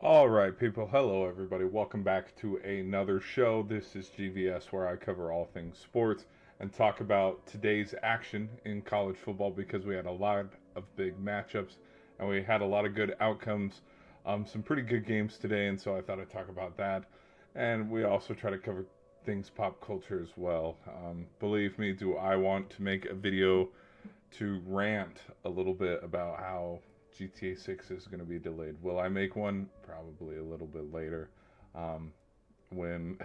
All right, people. Hello, everybody. Welcome back to another show. This is GVS, where I cover all things sports and talk about today's action in college football because we had a lot of big matchups and we had a lot of good outcomes. Some pretty good games today, and so I thought I'd talk about that. And we also try to cover things pop culture as well. Believe me, do I want to make a video to rant a little bit about how GTA 6 is going to be delayed. Will I make one? Probably a little bit later. Um, when,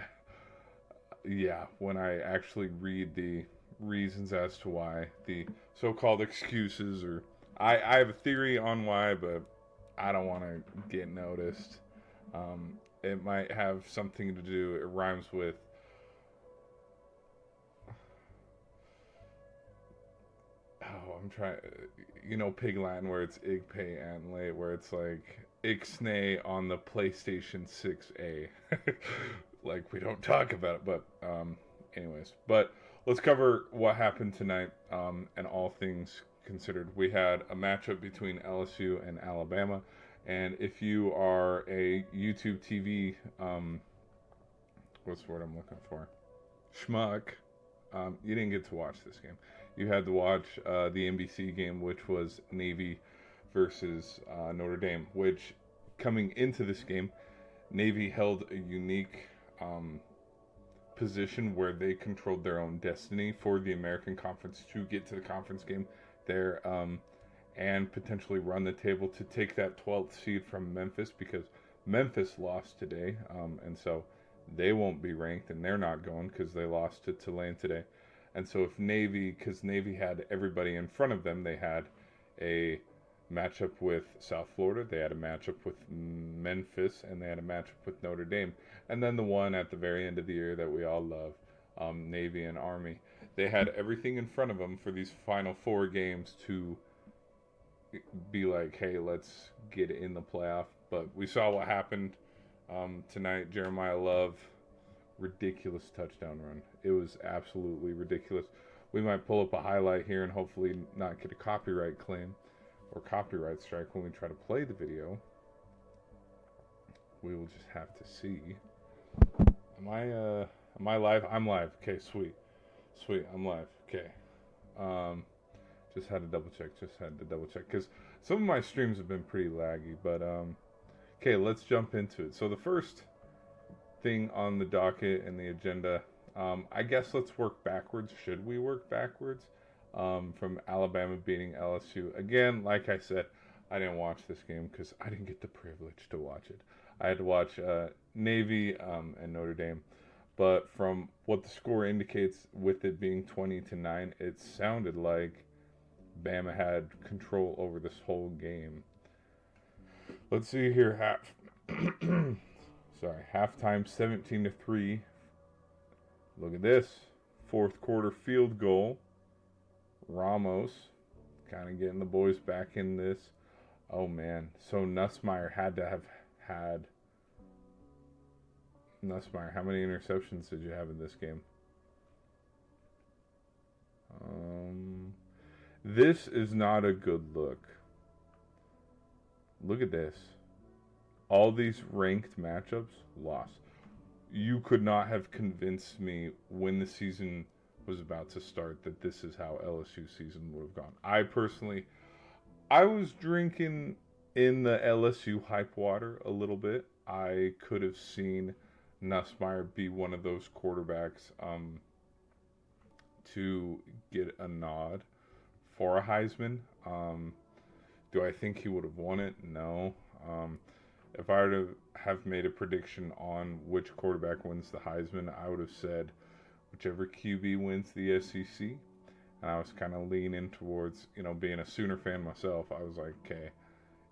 yeah, when I actually read the reasons as to why, the so called excuses, or I have a theory on why, but I don't want to get noticed. It might have something to do, it rhymes with I'm trying, Pig Latin where it's ig pay and late, where it's like ixnay on the PlayStation 6A. Like we don't talk about it, but anyways. But let's cover what happened tonight, and all things considered. We had a matchup between LSU and Alabama, and if you are a YouTube TV, what's the word I'm looking for? Schmuck. You didn't get to watch this game. You had to watch the NBC game, which was Navy versus Notre Dame. Which, coming into this game, Navy held a unique position where they controlled their own destiny for the American Conference to get to the conference game there, and potentially run the table to take that 12th seed from Memphis, because Memphis lost today, and so they won't be ranked, and they're not going because they lost to Tulane today. And so if Navy, because Navy had everybody in front of them, they had a matchup with South Florida, they had a matchup with Memphis, and they had a matchup with Notre Dame. And then the one at the very end of the year that we all love, Navy and Army. They had everything in front of them for these final four games to be like, hey, let's get in the playoff. But we saw what happened tonight. Jeremiah Love, ridiculous touchdown run. It was absolutely ridiculous. We might pull up a highlight here and hopefully not get a copyright claim or copyright strike when we try to play the video. We will just have to see. Am I live? I'm live. Okay, sweet. Sweet, I'm live. Okay. Um just had to double check. Because some of my streams have been pretty laggy, but okay, let's jump into it. So the first thing on the docket and the agenda, I guess let's work backwards. Should we work backwards? From Alabama beating LSU. Again, like I said, I didn't watch this game because I didn't get the privilege to watch it. I had to watch Navy and Notre Dame. But from what the score indicates, with it being 20-9, it sounded like Bama had control over this whole game. Let's see here. Halftime 17-3. Look at this. Fourth quarter field goal. Ramos kind of getting the boys back in this. Oh man. So Nussmeier had to have had. Nussmeier, how many interceptions did you have in this game? This is not a good look. Look at this. All these ranked matchups lost. You could not have convinced me when the season was about to start that this is how LSU season would have gone. I was drinking in the LSU hype water a little bit. I could have seen Nussmeier be one of those quarterbacks to get a nod for a Heisman. Do I think he would have won it? No. If I were to have made a prediction on which quarterback wins the Heisman, I would have said whichever QB wins the SEC. And I was kind of leaning towards, being a Sooner fan myself. I was like, okay,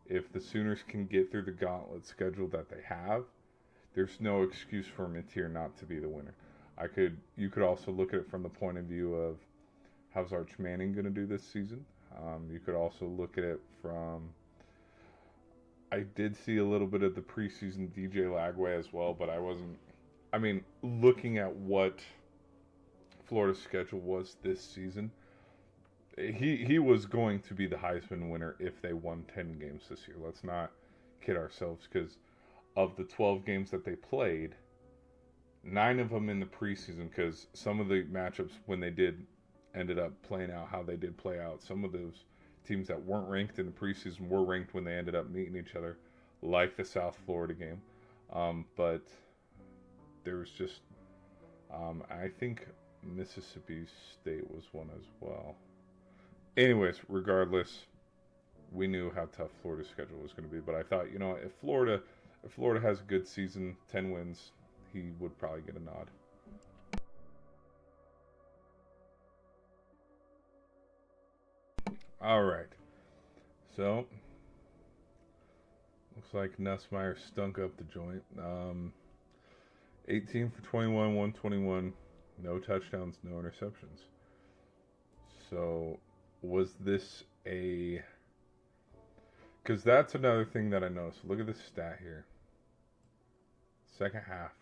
if the Sooners can get through the gauntlet schedule that they have, there's no excuse for Matier not to be the winner. You could also look at it from the point of view of how's Arch Manning going to do this season. You could also look at it from. I did see a little bit of the preseason DJ Lagway as well, but I wasn't. I mean, looking at what Florida's schedule was this season, he was going to be the Heisman winner if they won 10 games this year. Let's not kid ourselves, because of the 12 games that they played, 9 of them in the preseason, because some of the matchups when they did ended up playing out how they did play out. Some of those teams that weren't ranked in the preseason were ranked when they ended up meeting each other, like the South Florida game. But there was just, I think Mississippi State was one as well. Anyways, regardless, we knew how tough Florida's schedule was going to be. But I thought, if Florida has a good season, 10 wins, he would probably get a nod. All right. So, looks like Nussmeier stunk up the joint. 18 for 21, 121, no touchdowns, no interceptions. So, was this a... Because that's another thing that I noticed. Look at this stat here. Second half.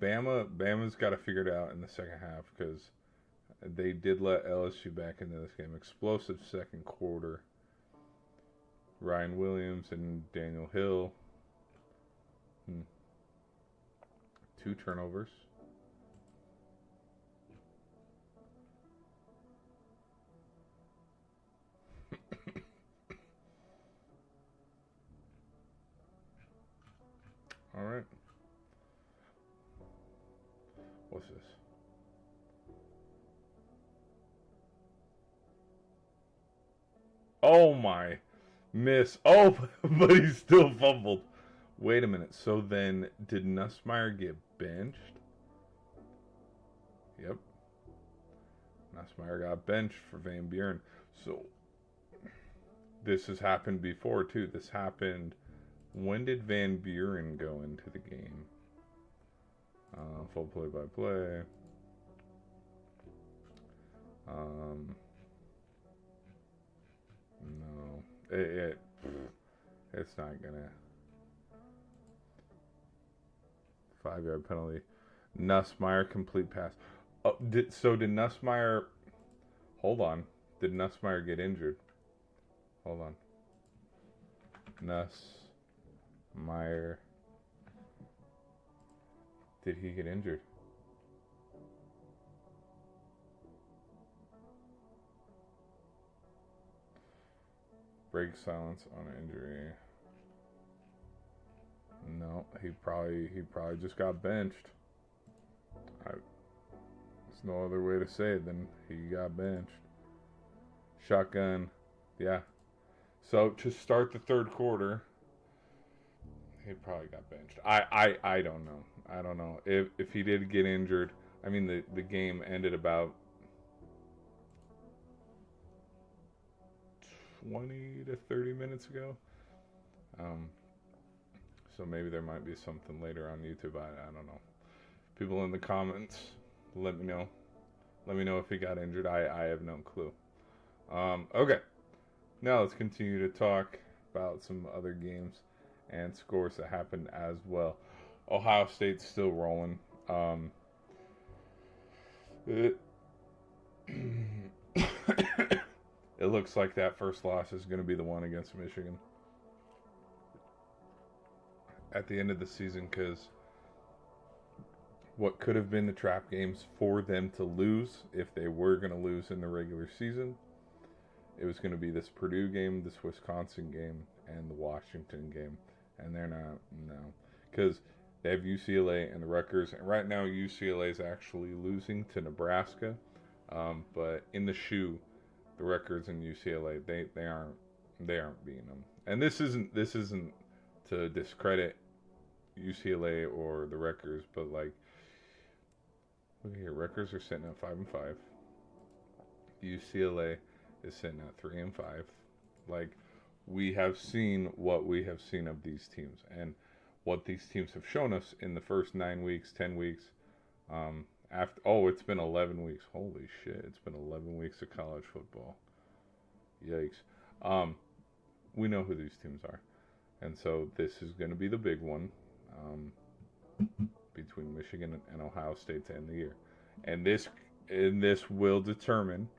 Bama's got to figure it out in the second half because they did let LSU back into this game. Explosive second quarter. Ryan Williams and Daniel Hill. 2 turnovers. All right. What's this? Oh my. Miss. Oh, but he still fumbled. Wait a minute. So then, did Nussmeier get benched? Yep. Nussmeier got benched for Van Buren. So, this has happened before, too. This happened... When did Van Buren go into the game? Full play-by-play. No. It's not gonna... 5-yard penalty. Nussmeier, complete pass. Oh, did Nussmeier... Hold on. Did Nussmeier get injured? Hold on. Nussmeier. Did he get injured? Break silence on injury. No, he probably just got benched. There's no other way to say it than he got benched. Shotgun. Yeah. So to start the third quarter, he probably got benched. I don't know. I don't know. If he did get injured, I mean the game ended about 20 to 30 minutes ago. So maybe there might be something later on YouTube. I don't know. People in the comments, let me know. Let me know if he got injured. I have no clue. Okay. Now let's continue to talk about some other games and scores that happened as well. Ohio State's still rolling. It looks like that first loss is going to be the one against Michigan at the end of the season, because what could have been the trap games for them to lose, if they were going to lose in the regular season, it was going to be this Purdue game, this Wisconsin game, and the Washington game. And they're not, no. Because they have UCLA and the Rutgers. And right now, UCLA is actually losing to Nebraska. But in the shoe, the Rutgers and UCLA, they aren't beating them. And this isn't to discredit UCLA or the Rutgers, but like, look here, Rutgers are sitting at 5-5. UCLA is sitting at 3-5. Like, we have seen what we have seen of these teams, and what these teams have shown us in the first 9 weeks, 10 weeks. It's been 11 weeks. Holy shit! It's been 11 weeks of college football. Yikes. We know who these teams are, and so this is going to be the big one between Michigan and Ohio State to end the year, and this will determine,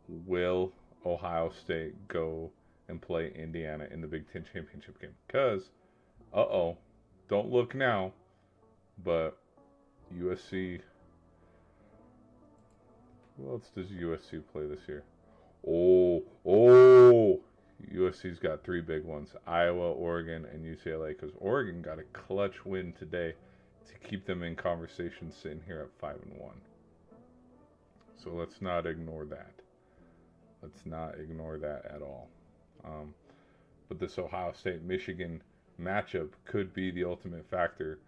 will Ohio State go and play Indiana in the Big Ten championship game? Because, Don't look now, but USC. Who else does USC play this year? Oh, USC's got 3 big ones: Iowa, Oregon, and UCLA. Because Oregon got a clutch win today to keep them in conversation, sitting here at 5-1. So let's not ignore that. Let's not ignore that at all. But this Ohio State-Michigan matchup could be the ultimate factor.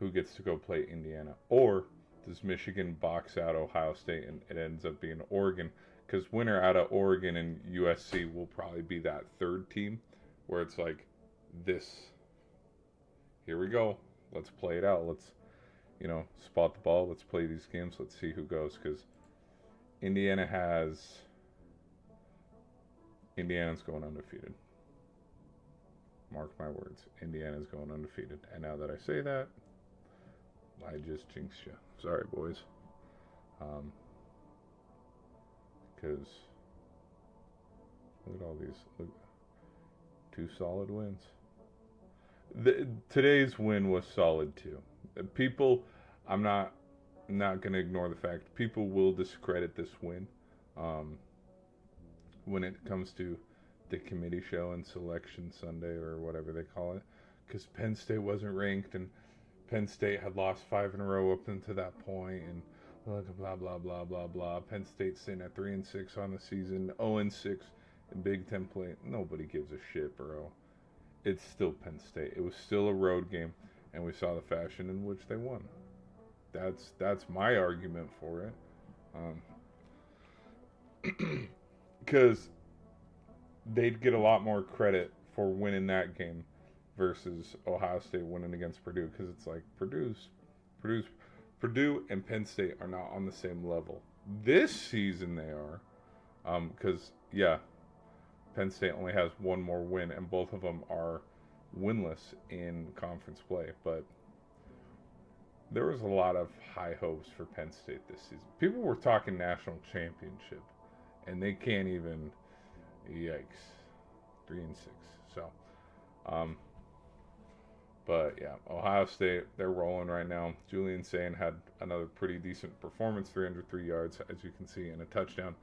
Who gets to go play Indiana? Or does Michigan box out Ohio State and it ends up being Oregon? Because winner out of Oregon and USC will probably be that third team where it's like this. Here we go. Let's play it out. Let's, spot the ball. Let's play these games. Let's see who goes. Because Indiana's going undefeated. Mark my words. Indiana's going undefeated. And now that I say that, I just jinxed you. Sorry, boys. Because look at all these. Look, 2 solid wins. Today's win was solid too. People, I'm not going to ignore the fact people will discredit this win when it comes to the committee show and selection Sunday or whatever they call it, because Penn State wasn't ranked and Penn State had lost 5 in a row up until that point, and blah blah blah blah blah. Penn State sitting at 3-6 on the season, 0-6 in Big Ten play. Nobody gives a shit, bro. It's still Penn State. It was still a road game, and we saw the fashion in which they won. That's my argument for it. Because they'd get a lot more credit for winning that game versus Ohio State winning against Purdue, because it's like Purdue and Penn State are not on the same level. This season they are, because Penn State only has 1 more win, and both of them are winless in conference play. But there was a lot of high hopes for Penn State this season. People were talking national championship, and they can't even. Yikes, 3-6. So, but yeah, Ohio State, they're rolling right now. Julian Sain had another pretty decent performance, 303 yards, as you can see, and a touchdown.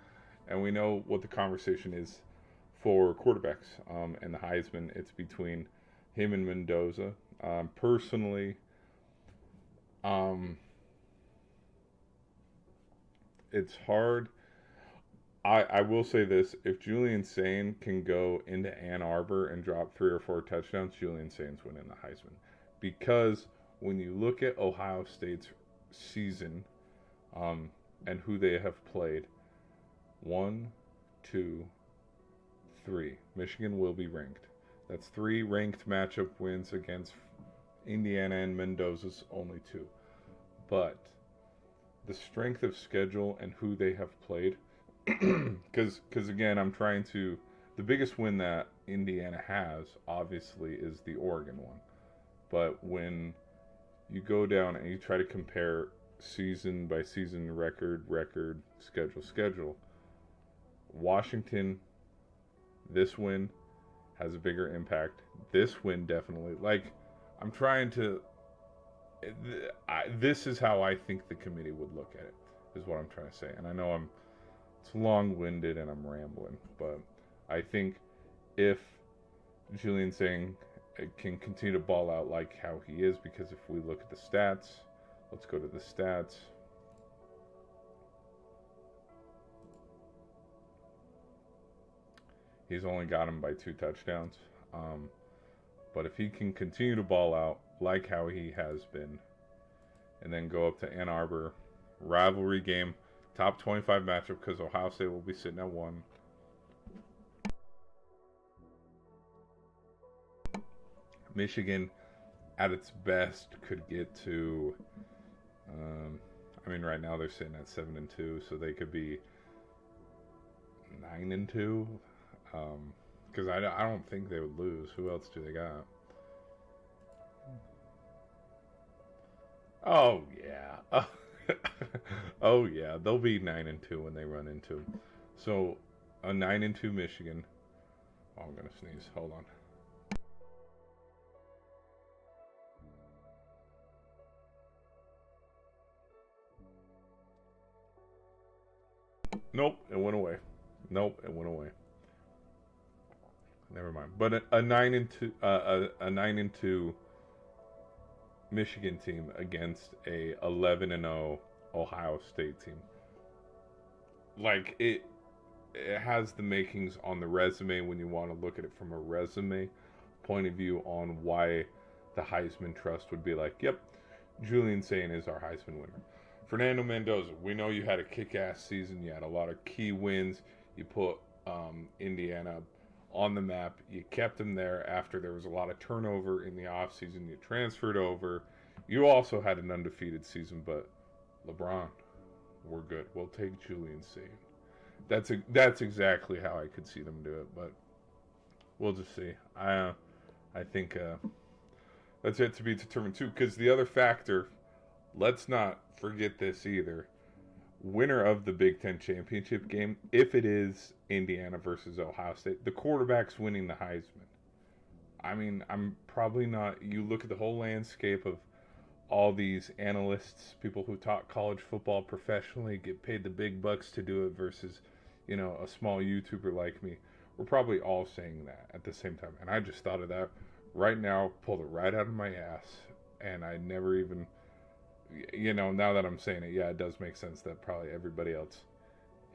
And we know what the conversation is for quarterbacks and the Heisman. It's between him and Mendoza. Personally, it's hard. I will say this: if Julian Sain can go into Ann Arbor and drop 3 or 4 touchdowns, Julian Sain's winning the Heisman. Because when you look at Ohio State's season and who they have played, 1, 2, 3. Michigan will be ranked. That's 3 ranked matchup wins against Indiana, and Mendoza's only 2. But the strength of schedule and who they have played, because again, the biggest win that Indiana has, obviously, is the Oregon one. But when you go down and you try to compare season by season, record, schedule, Washington, this win has a bigger impact. This win definitely. This is how I think the committee would look at it, is what I'm trying to say. And I know it's long-winded and I'm rambling, but I think if Julian Sain can continue to ball out like how he is, because if we look at the stats, let's go to the stats. He's only got him by 2 touchdowns. But if he can continue to ball out like how he has been, and then go up to Ann Arbor, rivalry game, top 25 matchup, because Ohio State will be sitting at 1. Michigan, at its best, could get to, right now they're sitting at 7-2, so they could be 9-2. Because I don't think they would lose. Who else do they got? Oh, yeah. Oh, yeah. They'll be 9-2 when they run into them. So, a 9-2 Michigan. Oh, I'm going to sneeze. Hold on. Nope, it went away. Nope, it went away. Never mind. But a 9-2 a 9-2 Michigan team against a 11-0 Ohio State team. Like it has the makings on the resume when you want to look at it from a resume point of view on why the Heisman Trust would be like, yep, Julian Sayin is our Heisman winner. Fernando Mendoza, we know you had a kick-ass season. You had a lot of key wins. You put Indiana on the map. You kept them there after there was a lot of turnover in the offseason. You transferred over. You also had an undefeated season, but LeBron, we're good. We'll take Julian Sayin. That's exactly how I could see them do it, but we'll just see. I think that's yet to be determined too, because the other factor, let's not forget this either. Winner of the Big Ten championship game, if it is Indiana versus Ohio State, the quarterback's winning the Heisman. I mean, I'm probably not. You look at the whole landscape of all these analysts, people who talk college football professionally, get paid the big bucks to do it versus, a small YouTuber like me. We're probably all saying that at the same time. And I just thought of that right now, pulled it right out of my ass. And I never even, now that I'm saying it, yeah, it does make sense that probably everybody else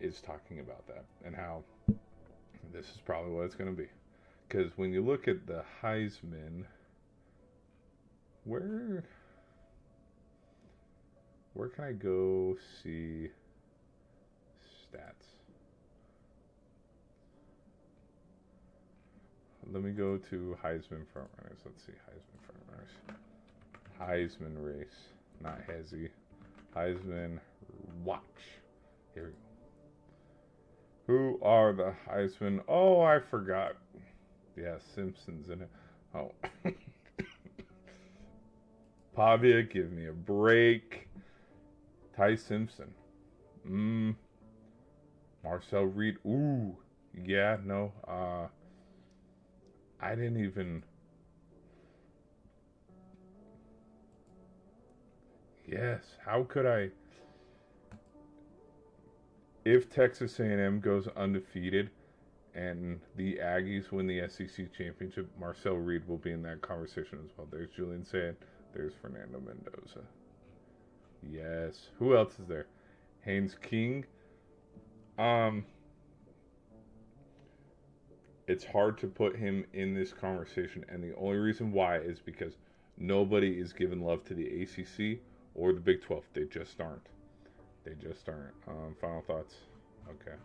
is talking about that and how this is probably what it's going to be. Because when you look at the Heisman, where can I go see stats? Let me go to Heisman frontrunners. Let's see, Heisman frontrunners. Heisman race, not Hezzy. Heisman watch. Here we go. Who are the Heisman? Oh, I forgot. Yeah, Simpson's in it. Oh. Pavia, give me a break. Ty Simpson. Marcel Reed. Ooh. Yeah, no. I didn't even. Yes. How could I? If Texas A&M goes undefeated and the Aggies win the SEC championship, Marcel Reed will be in that conversation as well. There's Julian Sayin. There's Fernando Mendoza. Yes. Who else is there? Haynes King. It's hard to put him in this conversation, and the only reason why is because nobody is giving love to the ACC or the Big 12. They just aren't. They just aren't. Final thoughts? Okay.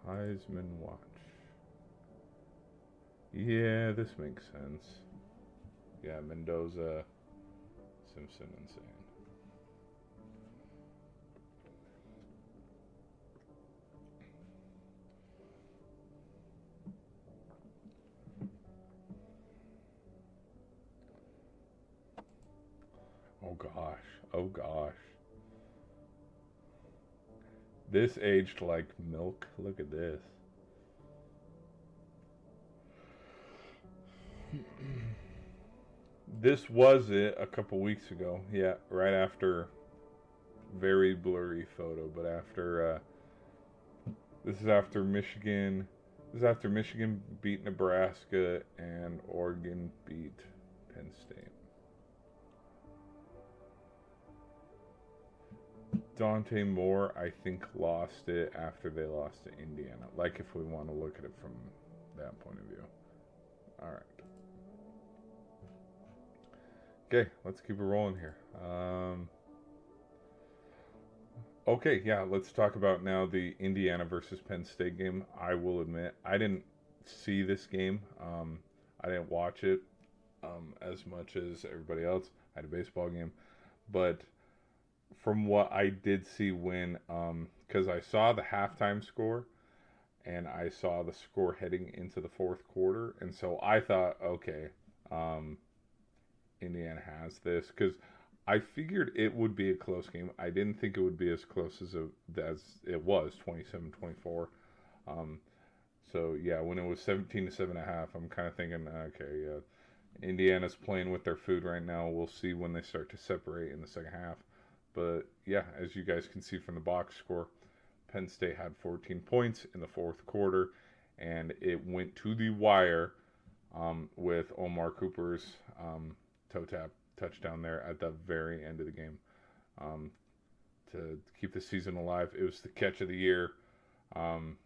Heisman watch. Yeah, this makes sense. Yeah, Mendoza, Simpson, and Sayin. Oh gosh. Oh gosh. This aged like milk. Look at this. This was it a couple weeks ago. Yeah, right after. Very blurry photo, but after. This is after Michigan. This is after Michigan beat Nebraska and Oregon beat Penn State. Dante Moore, I think, lost it after they lost to Indiana. Like, if we want to look at it from that point of view. All right. Okay, let's keep it rolling here. Okay, yeah, let's talk about now the Indiana versus Penn State game. I will admit, I didn't see this game. I didn't watch it as much as everybody else. I had a baseball game. But from what I did see when, because I saw the halftime score and I saw the score heading into the fourth quarter, and so I thought, okay, Indiana has this, because I figured it would be a close game. I didn't think it would be as close as it was, 27-24. Um, so yeah, when it was 17 to 7.5, I'm kind of thinking, okay, Indiana's playing with their food right now. We'll see when they start to separate in the second half. But yeah, as you guys can see from the box score, Penn State had 14 points in the fourth quarter, and it went to the wire with Omar Cooper's toe tap touchdown there at the very end of the game um, to keep the season alive. It was the catch of the year, um,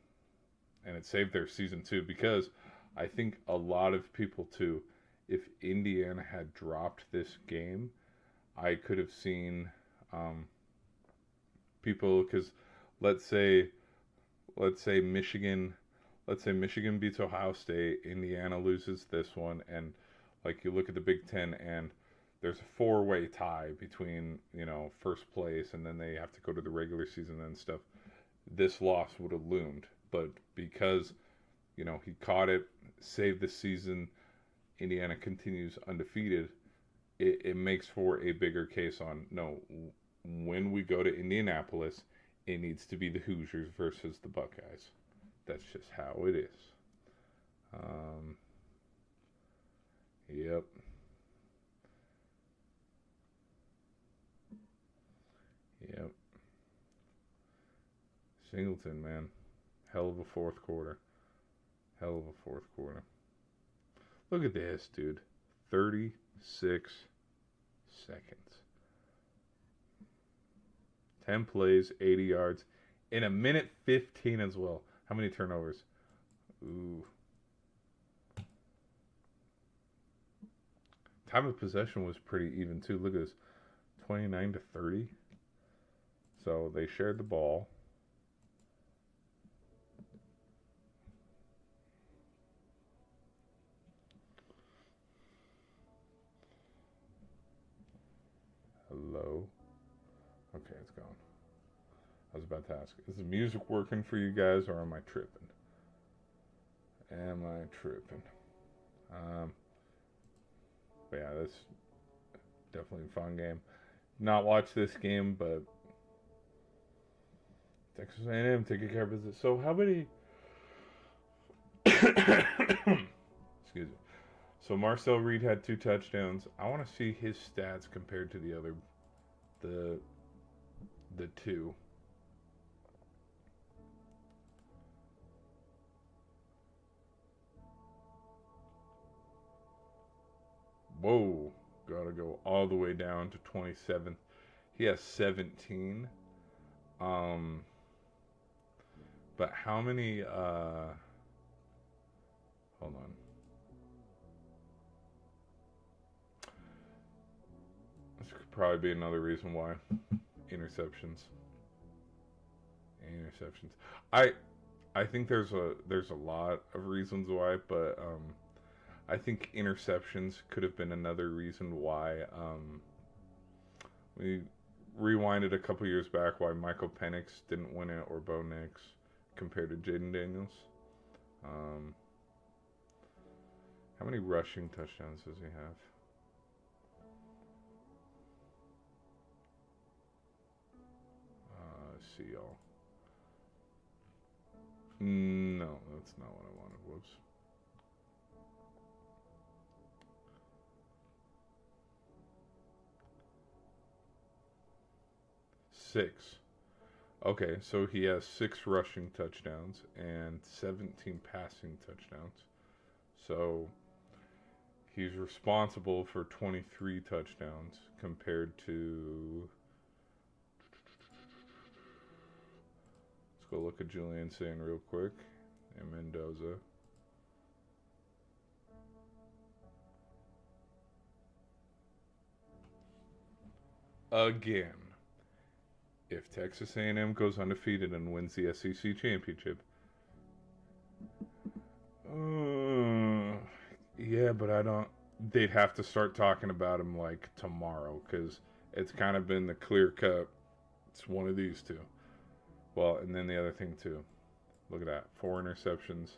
and it saved their season too, because I think a lot of people too, if Indiana had dropped this game, I could have seen um, people, because let's say let's say Michigan let's say Michigan beats Ohio State, Indiana loses this one, and like you look at the Big Ten and there's a four-way tie between first place, and then they have to go to the regular season and stuff. This loss would have loomed, but because he caught it, saved the season, Indiana continues undefeated. It makes for a bigger case on no. When we go to Indianapolis, it needs to be the Hoosiers versus the Buckeyes. That's just how it is. Um, yep. Yep. Singleton, man. Hell of a fourth quarter. Hell of a fourth quarter. Look at this, dude. 36 seconds. 10 plays, 80 yards. In a minute 15 as well. How many turnovers? Ooh. Time of possession was pretty even too. Look at this. 29 to 30. So they shared the ball. Hello. Okay, it's gone. I was about to ask, is the music working for you guys, or am I tripping? Am I tripping? But yeah, that's definitely a fun game. Not watch this game, but Texas A&M taking care of business. So how many? Excuse me. So Marcel Reed had 2 touchdowns. I want to see his stats compared to the two. Whoa, gotta go all the way down to 27th. He has 17. Um, but how many? Hold on. This could probably be another reason why interceptions. Interceptions. I I think there's a lot of reasons why, but I think interceptions could have been another reason why. We rewinded a couple years back why Michael Penix didn't win it, or Bo Nix, compared to Jaden Daniels. Um, how many rushing touchdowns does he have? Let's see, y'all. No, that's not what I wanted. Whoops. 6. Okay, so he has 6 rushing touchdowns and 17 passing touchdowns. So he's responsible for 23 touchdowns compared to. Let's go look at Julian Sain real quick. And Mendoza. Again, if Texas A&M goes undefeated and wins the SEC championship, yeah, but I don't. They'd have to start talking about him like tomorrow, because it's kind of been the clear cut. It's one of these two. Well, and then the other thing too. Look at that, 4 interceptions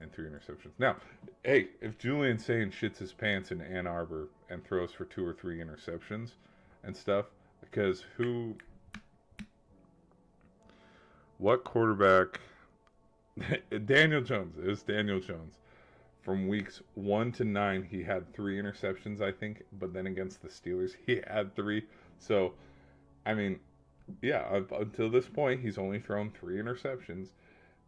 and 3 interceptions. Now, hey, if Julian Sain shits his pants in Ann Arbor and throws for 2 or 3 interceptions, and stuff. Because what quarterback? Daniel Jones. It was Daniel Jones. From weeks 1 to 9, he had 3 interceptions, I think. But then against the Steelers, he had 3. So, I mean, yeah, up until this point, he's only thrown 3 interceptions.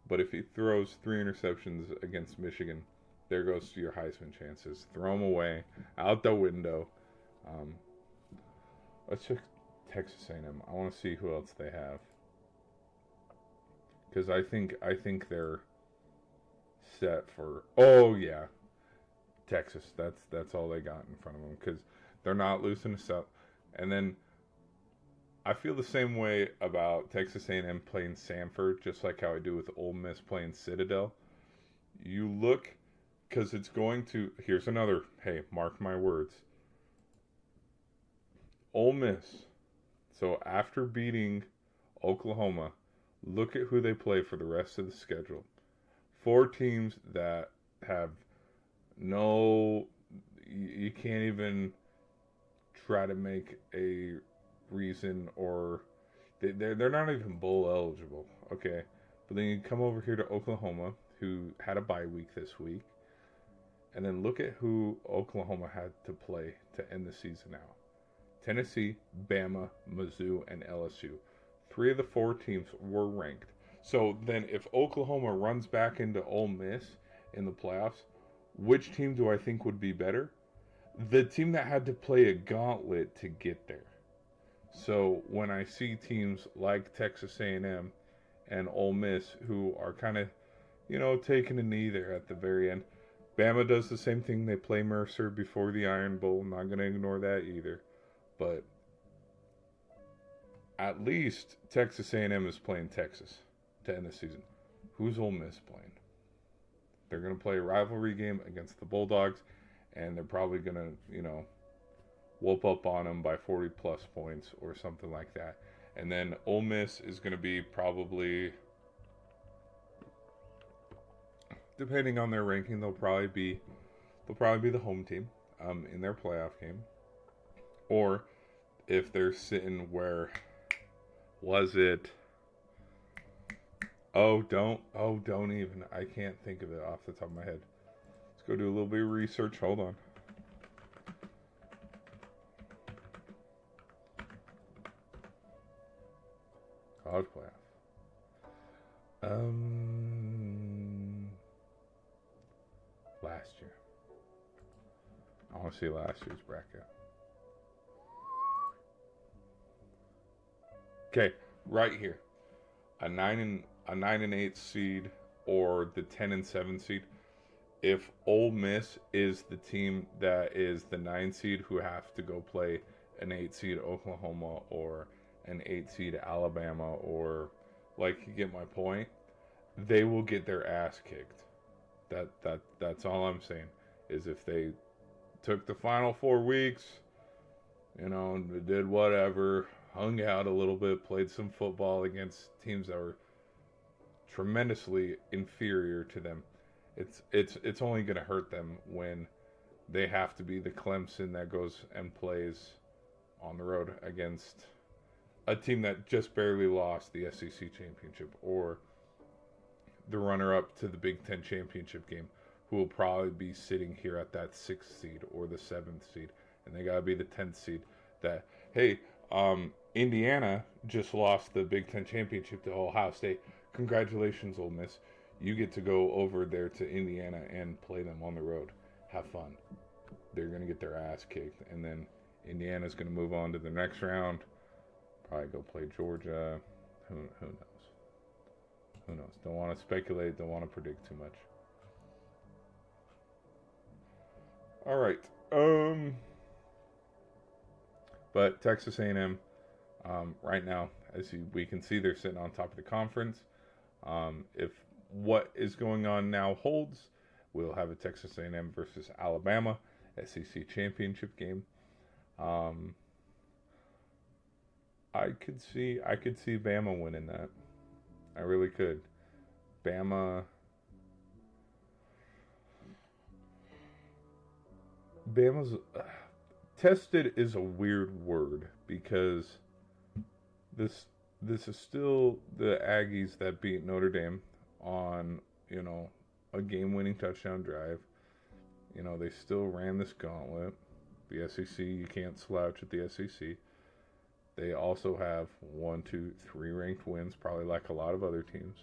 But if he throws 3 interceptions against Michigan, there goes to your Heisman chances. Throw them away, out the window. Um, let's check Texas A&M. I want to see who else they have, because I think they're set for. Oh yeah, Texas. That's all they got in front of them, because they're not losing to South. And then I feel the same way about Texas A&M playing Samford, just like how I do with Ole Miss playing Citadel. You look, because it's going to. Here's another. Hey, mark my words. Ole Miss. So after beating Oklahoma, look at who they play for the rest of the schedule. 4 teams that have no. You can't even try to make a reason, or they're not even bowl eligible. Okay, but then you come over here to Oklahoma, who had a bye week this week, and then look at who Oklahoma had to play to end the season out. Tennessee, Bama, Mizzou, and LSU. 3 of the 4 teams were ranked. So then if Oklahoma runs back into Ole Miss in the playoffs, which team do I think would be better? The team that had to play a gauntlet to get there. So when I see teams like Texas A&M and Ole Miss, who are kind of, taking a knee there at the very end. Bama does the same thing. They play Mercer before the Iron Bowl. I'm not going to ignore that either. But at least Texas A&M is playing Texas to end the season. Who's Ole Miss playing? They're going to play a rivalry game against the Bulldogs, and they're probably going to, whoop up on them by 40-plus points or something like that. And then Ole Miss is going to be probably, depending on their ranking, they'll probably be the home team in their playoff game. Or if they're sitting where was it? Don't even. I can't think of it off the top of my head. Let's go do a little bit of research. Hold on. College playoff. Last year. I want to see last year's bracket. Okay, right here. A 9 and 8 seed or the 10 and 7 seed. If Ole Miss is the team that is the 9 seed who have to go play an 8 seed Oklahoma or an 8 seed Alabama, or you get my point, they will get their ass kicked. That's all I'm saying. Is if they took the final 4 weeks, did whatever, hung out a little bit, played some football against teams that were tremendously inferior to them, it's only going to hurt them when they have to be the Clemson that goes and plays on the road against a team that just barely lost the SEC championship, or the runner-up to the Big Ten championship game, who will probably be sitting here at that 6th seed or the 7th seed, and they got to be the 10th seed. That, hey, Indiana just lost the Big Ten championship to Ohio State. Congratulations, Ole Miss. You get to go over there to Indiana and play them on the road. Have fun. They're going to get their ass kicked, and then Indiana's going to move on to the next round. Probably go play Georgia. Who knows? Who knows? Don't want to speculate. Don't want to predict too much. All right. But Texas A&M, right now, we can see, they're sitting on top of the conference. If what is going on now holds, we'll have a Texas A&M versus Alabama SEC championship game. I could see Bama winning that. I really could. Bama's tested is a weird word because this is still the Aggies that beat Notre Dame on, a game-winning touchdown drive. They still ran this gauntlet. The SEC, you can't slouch at the SEC. They also have 1, 2, 3 ranked wins, probably like a lot of other teams.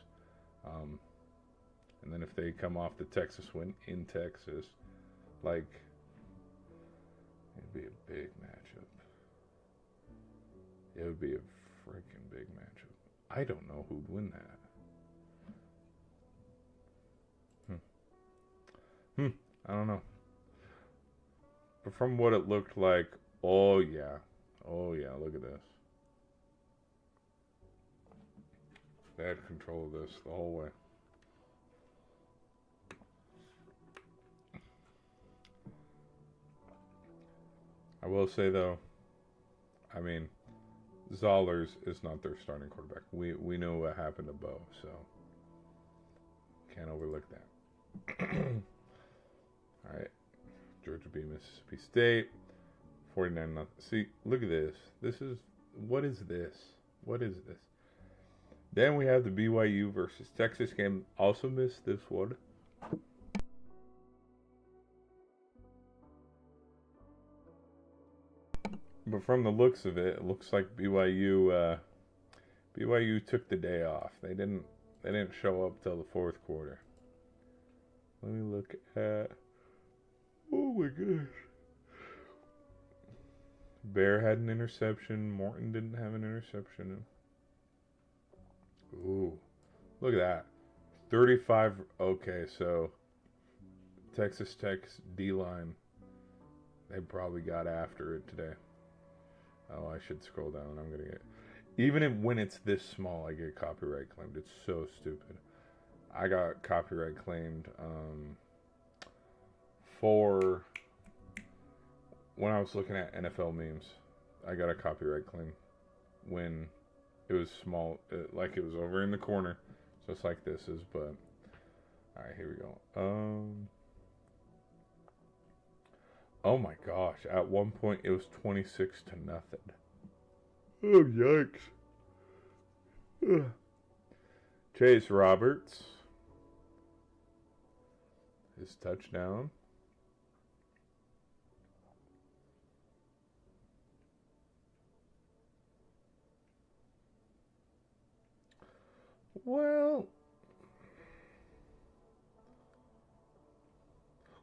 And then if they come off the Texas win in Texas, it'd be a big matchup. It would be a freaking big matchup. I don't know who'd win that. I don't know. But from what it looked like, oh yeah, look at this. They had control of this the whole way. I will say though, Zollers is not their starting quarterback. We know what happened to Bo, so can't overlook that. All right, Georgia beat Mississippi State, 49-0. See, look at this. What is this? Then we have the BYU versus Texas game. Also missed this one. But from the looks of it, it looks like BYU took the day off. They didn't show up till the fourth quarter. Let me look at. Oh my gosh. Bear had an interception. Morton didn't have an interception. Ooh, look at that. 35. Okay, so Texas Tech's D-line, they probably got after it today. Oh, I should scroll down. I'm going to get... Even when it's this small, I get copyright claimed. It's so stupid. I got copyright claimed for... When I was looking at NFL memes, I got a copyright claim when it was small. Like it was over in the corner. Just like this is, but... Alright, here we go. Oh my gosh, at one point it was 26-0. Oh, yikes. Ugh. Chase Roberts. His touchdown. Well,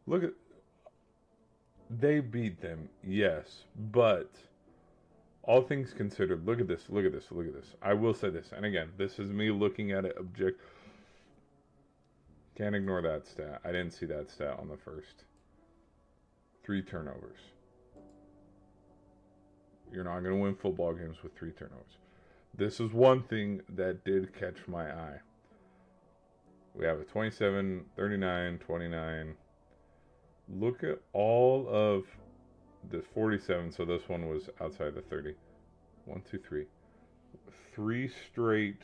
look at... They beat them, yes, but all things considered, look at this. I will say this, and again, this is me looking at it Can't ignore that stat. I didn't see that stat on the first. 3 turnovers. You're not going to win football games with 3 turnovers. This is one thing that did catch my eye. We have a 27, 39, 29... Look at all of the 47. So this one was outside the 30. 1, 2, 3. 3 straight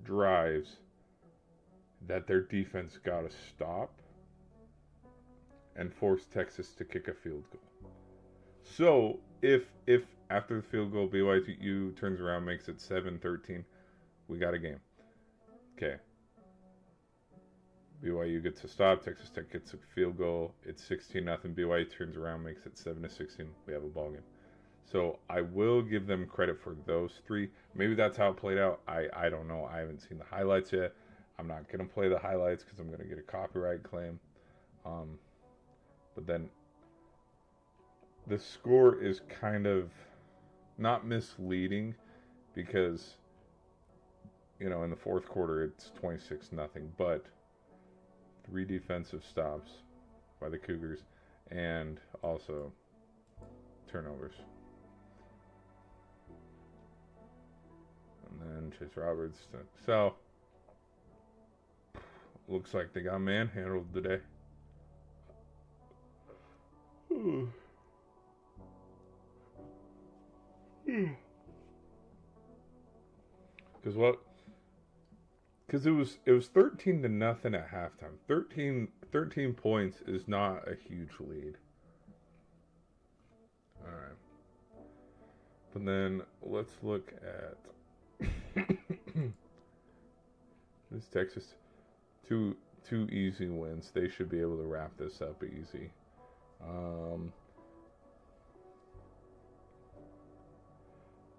drives that their defense got to stop and force Texas to kick a field goal. So if after the field goal BYU turns around, makes it 7-13, we got a game. Okay. BYU gets a stop. Texas Tech gets a field goal. It's 16-0. BYU turns around, makes it 7-16. We have a ball game. So I will give them credit for those 3. Maybe that's how it played out. I don't know. I haven't seen the highlights yet. I'm not going to play the highlights because I'm going to get a copyright claim. But then the score is kind of not misleading because, in the fourth quarter it's 26-0. But 3 defensive stops by the Cougars and also turnovers. And then Chase Roberts. So, looks like they got manhandled today. Because what? Because it was 13-0 at halftime. 13 points is not a huge lead. All right. But then let's look at this Texas. Two easy wins. They should be able to wrap this up easy.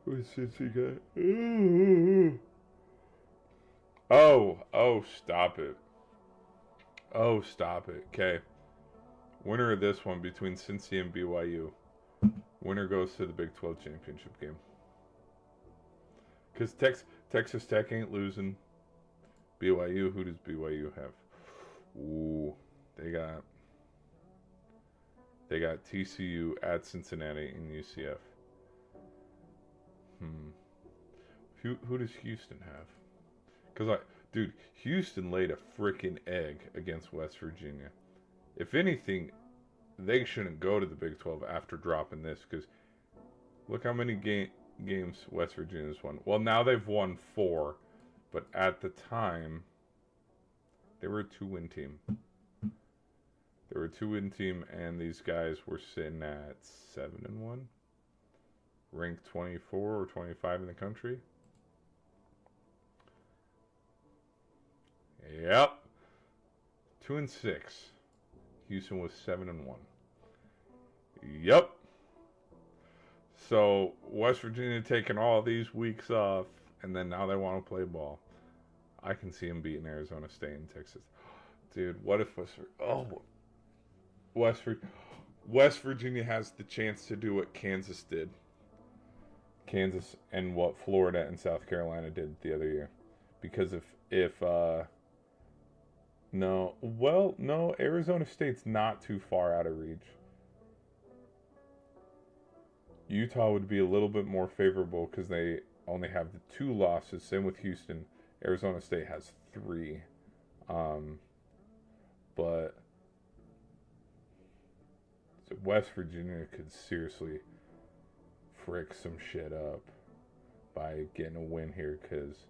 Who's Cincy got? Oh, stop it. Oh, stop it. Okay. Winner of this one between Cincy and BYU. Winner goes to the Big 12 championship game. Because Texas Tech ain't losing. BYU, who does BYU have? Ooh, they got TCU at Cincinnati and UCF. Who does Houston have? Because dude, Houston laid a freaking egg against West Virginia. If anything, they shouldn't go to the Big 12 after dropping this, because look how many games West Virginia's won. Well, now they've won 4, but at the time, they were a 2-win team. They were a 2-win team, and these guys were sitting at 7-1, ranked 24 or 25 in the country. Yep, 2-6. Houston was 7-1. Yep. So West Virginia taking all these weeks off, and then now they want to play ball. I can see them beating Arizona State and Texas. Dude, what if West Virginia has the chance to do what Kansas did. Kansas and what Florida and South Carolina did the other year. Because no, Arizona State's not too far out of reach. Utah would be a little bit more favorable because they only have the 2 losses. Same with Houston. Arizona State has 3. But West Virginia could seriously frick some shit up by getting a win here, because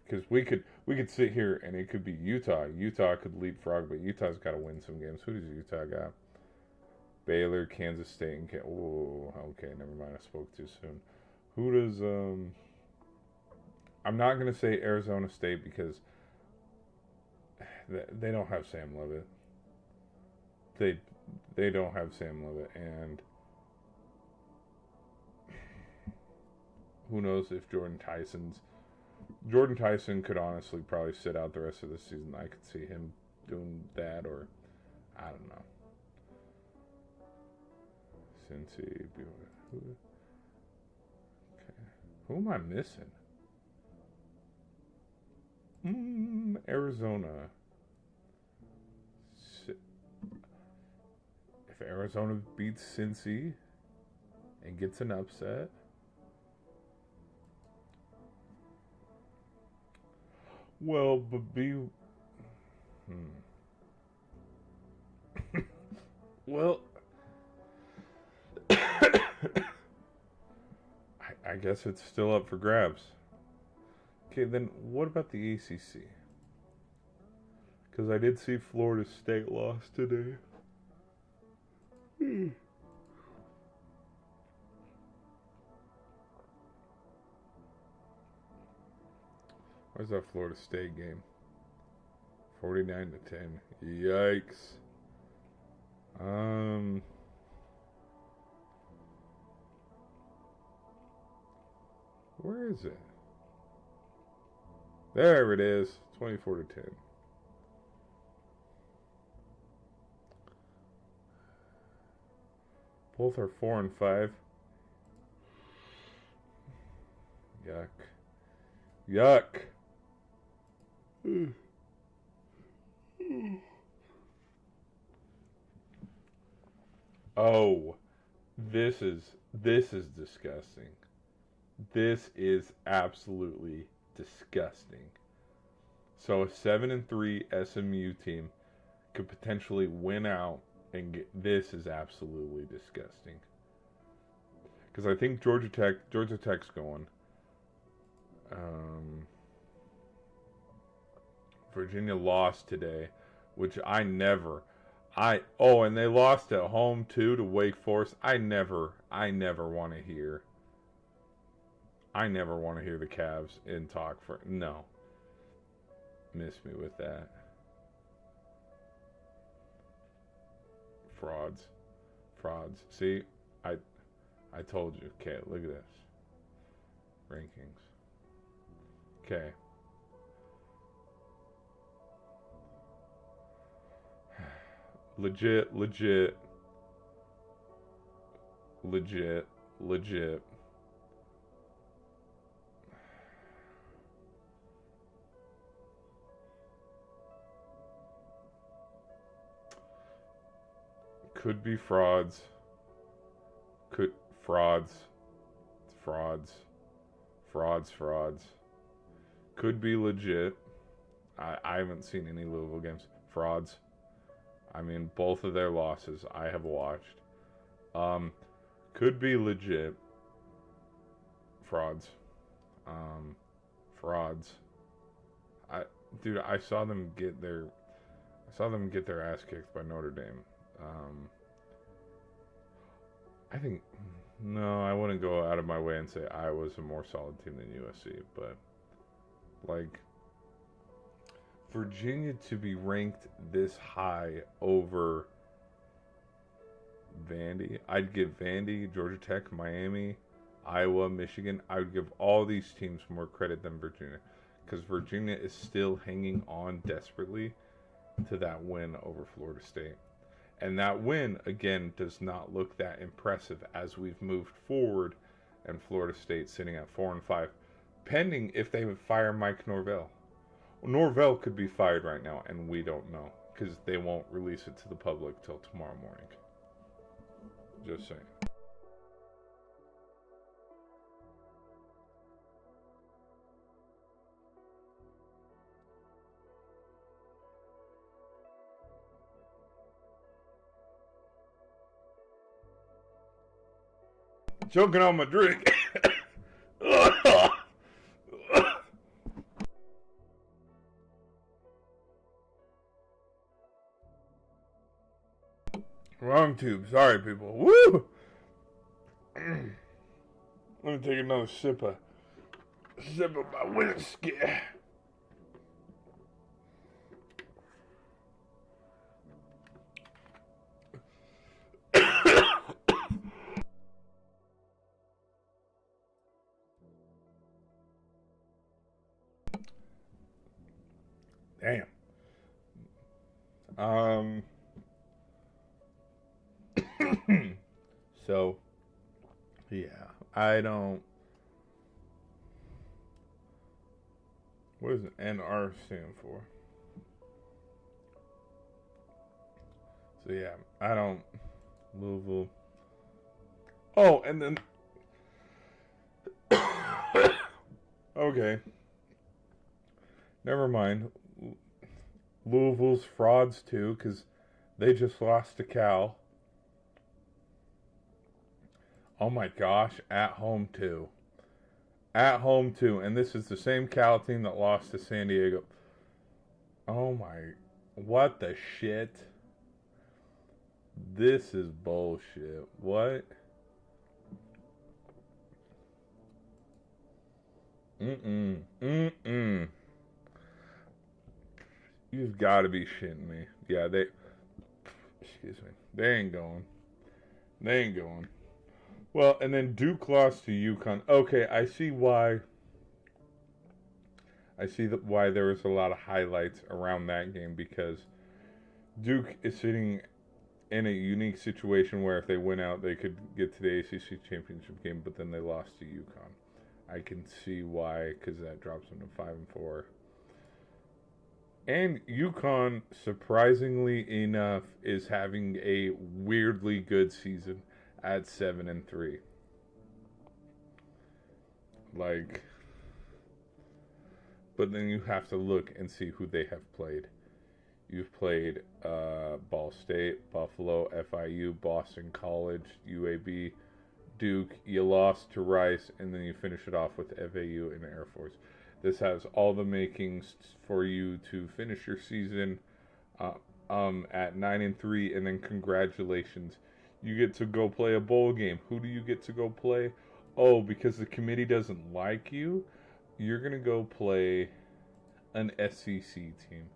because we could sit here and it could be Utah. Utah could leapfrog, but Utah's got to win some games. Who does Utah got? Baylor, Kansas State, and oh, okay, never mind. I spoke too soon. Who does I'm not gonna say Arizona State because they don't have Sam Leavitt. They don't have Sam Leavitt, and who knows if Jordan Tyson could honestly probably sit out the rest of the season. I could see him doing that, or I don't know. Cincy, okay. Who am I missing? Arizona. If Arizona beats Cincy and gets an upset, well, but well, I guess it's still up for grabs. Okay, then what about the ACC? Because I did see Florida State lost today. Where's that Florida State game? 49-10. Yikes. Where is it? There it is. 24-10. Both are 4 and 5. Yuck. Yuck. Oh, this is disgusting. This is absolutely disgusting. So a 7-3 SMU team could potentially win out, and this is absolutely disgusting. Because I think Georgia Tech's going. Virginia lost today, which I never And they lost at home too to Wake Forest. I never want to hear. I never want to hear the Cavs in talk for no. Miss me with that. Frauds. See, I told you. Okay, look at this. Rankings. Okay. Legit. Could be frauds. Frauds. Could be legit. I haven't seen any Louisville games. Frauds. I mean, both of their losses I have watched. Could be legit. Frauds. Frauds. I saw them get their ass kicked by Notre Dame. I think no, I wouldn't go out of my way and say Iowa's a more solid team than USC, but like Virginia to be ranked this high over Vandy, I'd give Vandy, Georgia Tech, Miami, Iowa, Michigan. I would give all these teams more credit than Virginia, because Virginia is still hanging on desperately to that win over Florida State. And that win, again, does not look that impressive as we've moved forward, and Florida State sitting at 4-5, pending if they would fire Mike Norvell. Norvell could be fired right now, and we don't know, because they won't release it to the public till tomorrow morning. Just saying. Choking on my drink. Wrong tube. Sorry, people. Woo! Let me take another sip of my whiskey. Damn. So, yeah, I don't. What does NR stand for? So, yeah, I don't. Louisville. Oh, and then. Okay. Never mind. Louisville's frauds too, because they just lost to Cal. Oh my gosh, at home too. And this is the same Cal team that lost to San Diego. Oh my, what the shit? This is bullshit. What? You've got to be shitting me. Yeah, excuse me. They ain't going. Well, and then Duke lost to UConn. Okay, I see why. Why there was a lot of highlights around that game, because Duke is sitting in a unique situation where if they win out, they could get to the ACC championship game, but then they lost to UConn. I can see why, because that drops them to 5-4. And UConn, surprisingly enough, is having a weirdly good season at 7-3. Like, but then you have to look and see who they have played. You've played Ball State, Buffalo, FIU, Boston College, UAB, Duke. You lost to Rice, and then you finish it off with FAU and Air Force. This has all the makings for you to finish your season at 9-3, and then congratulations, you get to go play a bowl game. Who do you get to go play? Oh, because the committee doesn't like you, you're gonna go play an SEC team.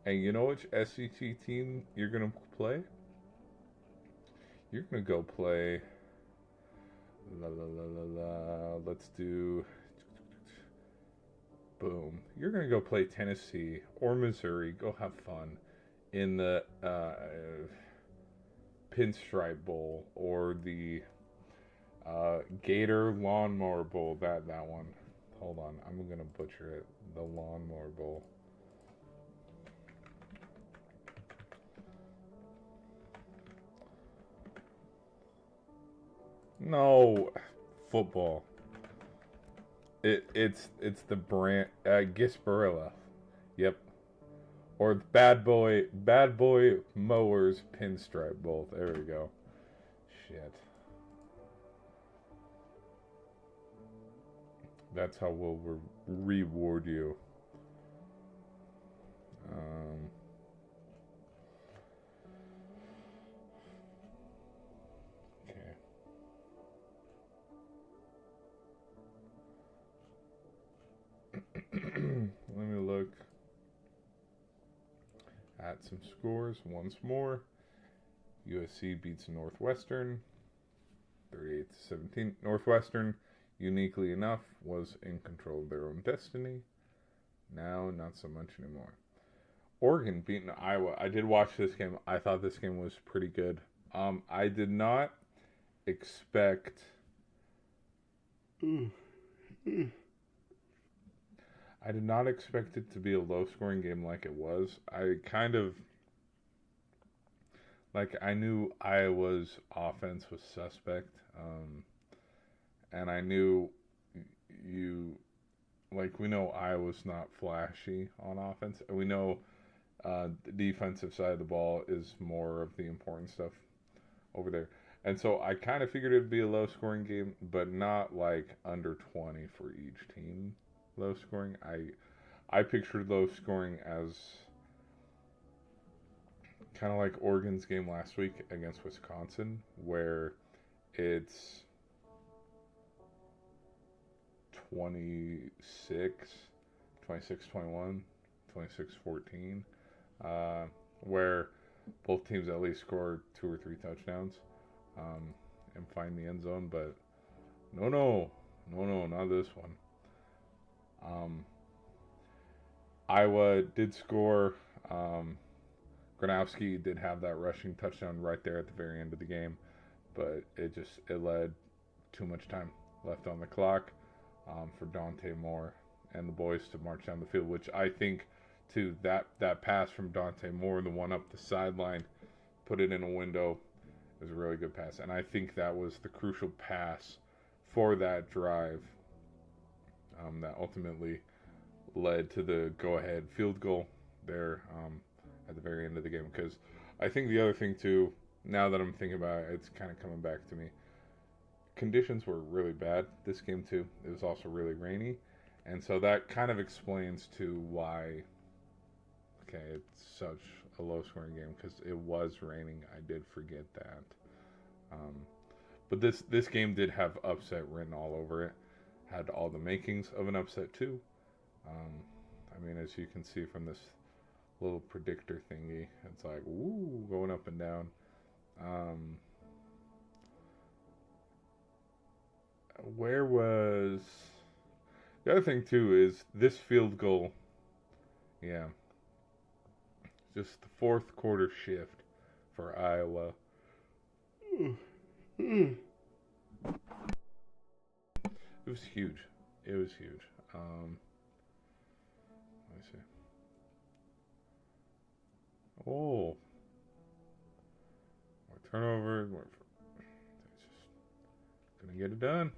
And you know which SEC team you're gonna play? You're gonna go play. Let's do. Boom. You're gonna go play Tennessee or Missouri. Go have fun in the Pinstripe Bowl or the Gator Lawnmower Bowl. That one. Hold on, I'm gonna butcher it. The Lawnmower Bowl. No, football. It's the brand Gvsports. Yep. Or Bad Boy Mowers Pinstripe Bowl. There we go. Shit. That's how we'll reward you. Okay. Let me look at some scores once more. USC beats Northwestern 38-17. Northwestern, uniquely enough, was in control of their own destiny. Now, not so much anymore. Oregon beating Iowa. I did watch this game. I thought this game was pretty good. I did not expect. I did not expect it to be a low-scoring game like it was. I kind of I knew Iowa's offense was suspect, and I knew we know Iowa's not flashy on offense, and we know the defensive side of the ball is more of the important stuff over there. And so I kind of figured it'd be a low-scoring game, but not like under 20 for each team. Low scoring. I pictured low scoring as kind of like Oregon's game last week against Wisconsin, where it's 26, 21, 26-14, where both teams at least scored 2 or 3 touchdowns and find the end zone. But no, not this one. Iowa did score. Gronowski did have that rushing touchdown right there at the very end of the game, but it led too much time left on the clock for Dante Moore and the boys to march down the field, which I think too, that pass from Dante Moore, the one up the sideline, put it in a window, it was a really good pass, and I think that was the crucial pass for that drive that ultimately led to the go-ahead field goal there at the very end of the game. Because I think the other thing too, now that I'm thinking about it, it's kind of coming back to me. Conditions were really bad this game too. It was also really rainy, and so that kind of explains to why. Okay, it's such a low-scoring game because it was raining. I did forget that. But this game did have upset written all over it. Had all the makings of an upset too. I mean, as you can see from this little predictor thingy, it's like woo, going up and down. Where was the other thing too is this field goal? Yeah, just the fourth quarter shift for Iowa. It was huge. It was huge. Let me see. Oh, more turnover. Just gonna get it done.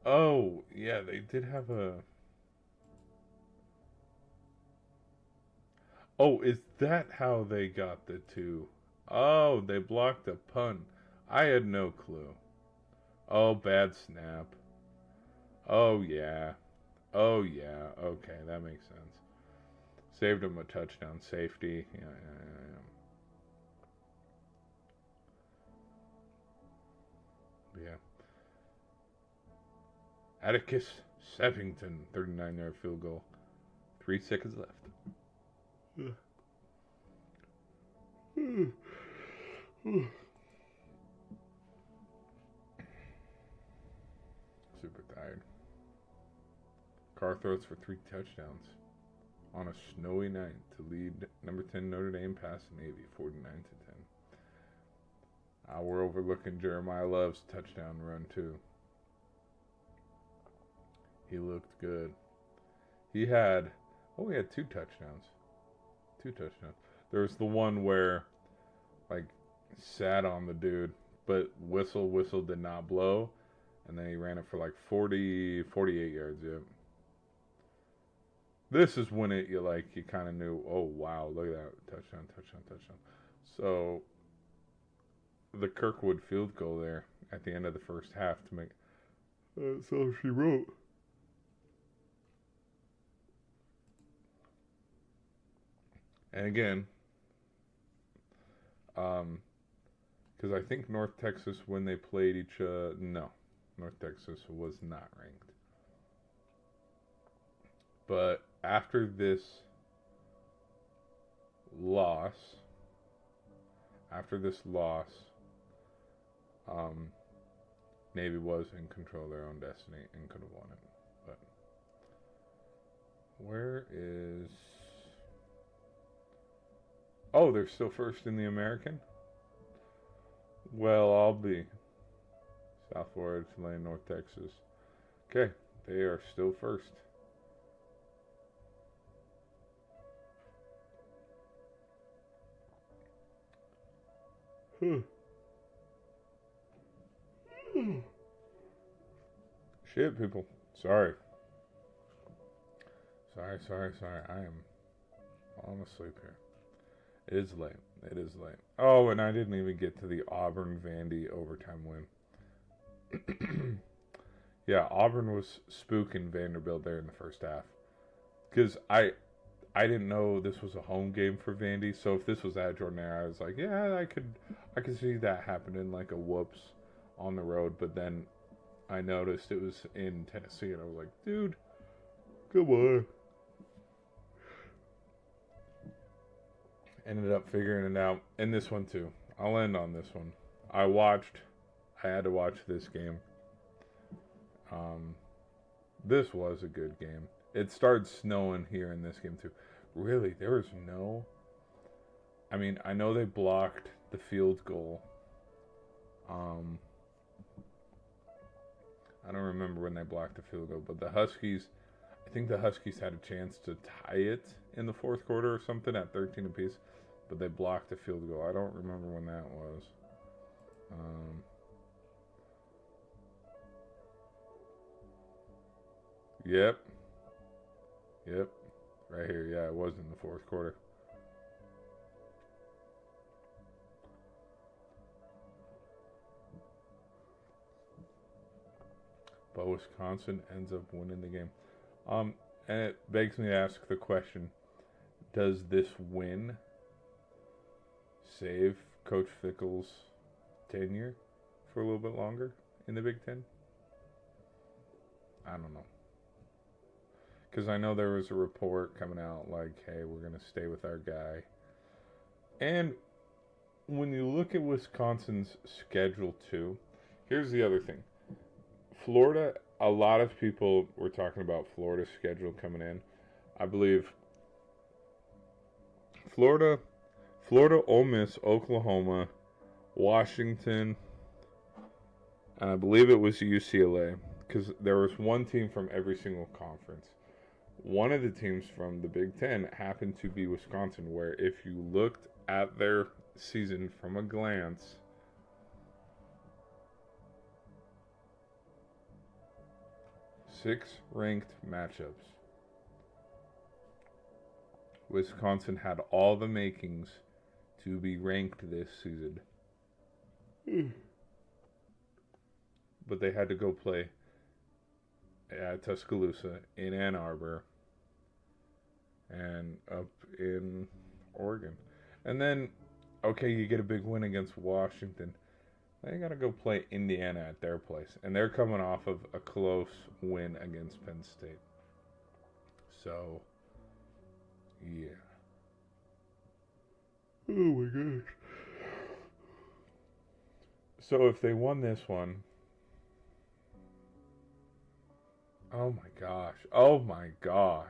Oh, yeah, they did have a. Oh, is that how they got the 2? Oh, they blocked a punt. I had no clue. Oh, bad snap. Oh, yeah. Oh, yeah. Okay, that makes sense. Saved him a touchdown, safety. Yeah. Yeah. Atticus Savington, 39-yard field goal. 3 seconds left. Super tired. Carr throws for 3 touchdowns on a snowy night to lead number 10 Notre Dame past Navy 49-10. We're overlooking Jeremiah Love's touchdown run too. He looked good. He had 2 touchdowns. 2 touchdowns. There was the one where like sat on the dude, but whistle did not blow, and then he ran it for like 48 yards. Yep. This is when you kind of knew, oh wow, look at that, touchdown. So the Kirkwood field goal there at the end of the first half to make. So she wrote. And again, because I think North Texas, when they played each other, no, North Texas was not ranked. But after this loss, Navy was in control of their own destiny and could have won it. But where is... Oh, they're still first in the American? Well, I'll be. South Florida, Tulane, North Texas. Okay, they are still first. Shit, people. Sorry. I am falling asleep here. It is late. Oh, and I didn't even get to the Auburn-Vandy overtime win. Yeah, Auburn was spooking Vanderbilt there in the first half. Because I didn't know this was a home game for Vandy, so if this was at Jordan-Hare, I was like, yeah, I could see that happening, like a whoops on the road. But then I noticed it was in Tennessee, and I was like, dude, come on. Ended up figuring it out. And this one too. I'll end on this one. I had to watch this game. This was a good game. It started snowing here in this game too. Really, there was no... I mean, I know they blocked the field goal. I don't remember when they blocked the field goal, but I think the Huskies had a chance to tie it in the fourth quarter or something at 13 apiece, but they blocked the field goal. I don't remember when that was. Yep. Right here. Yeah, it was in the fourth quarter. But Wisconsin ends up winning the game. And it begs me to ask the question, does this win save Coach Fickell's tenure for a little bit longer in the Big Ten? I don't know. Because I know there was a report coming out like, hey, we're going to stay with our guy. And when you look at Wisconsin's schedule too, here's the other thing. Florida, a lot of people were talking about Florida's schedule coming in. I believe Florida, Ole Miss, Oklahoma, Washington, and I believe it was UCLA, because there was one team from every single conference. One of the teams from the Big Ten happened to be Wisconsin, where if you looked at their season from a glance, six ranked matchups. Wisconsin had all the makings to be ranked this season. But they had to go play at Tuscaloosa, in Ann Arbor, and up in Oregon. And then, okay, you get a big win against Washington. They got to go play Indiana at their place. And they're coming off of a close win against Penn State. So, yeah. Oh my gosh. So if they won this one, oh my gosh. Oh my gosh.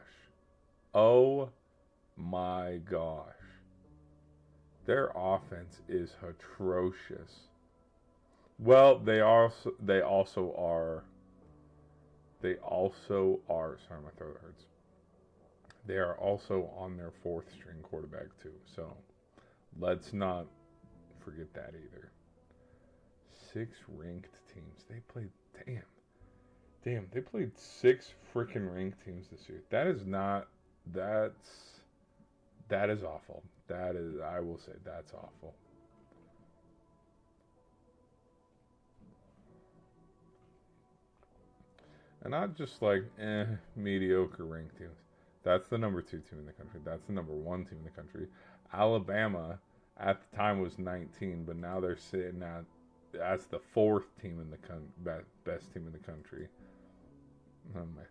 Oh my gosh. Their offense is atrocious. Well, they also are. Sorry, my throat hurts. They are also on their fourth string quarterback too. So let's not forget that either. 6 ranked teams. They played. Damn. They played 6 freaking ranked teams this year. That is not. That is awful. That is. I will say that's awful. And not just like mediocre ranked teams. That's the number 2 team in the country. That's the number 1 team in the country. Alabama at the time was 19, but now they're sitting at that's the 4th team in the best team in the country. Oh my.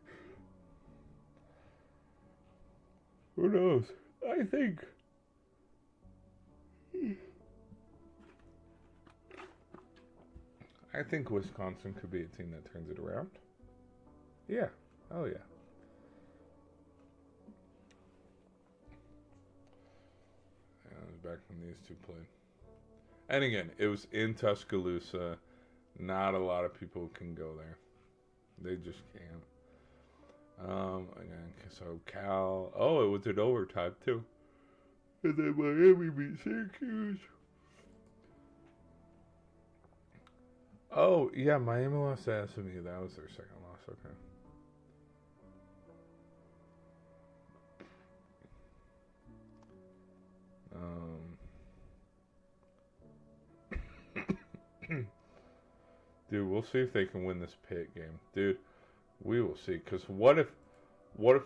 Who knows? I think Wisconsin could be a team that turns it around. Yeah. Oh yeah. Back when these two played. And again, it was in Tuscaloosa. Not a lot of people can go there. They just can't. Again, so Cal. Oh, it was in overtime too. And then Miami beat Syracuse. Oh yeah, Miami lost to SMU. That was their second loss. Okay. Dude, we'll see if they can win this Pitt game. Dude, we will see. Because what if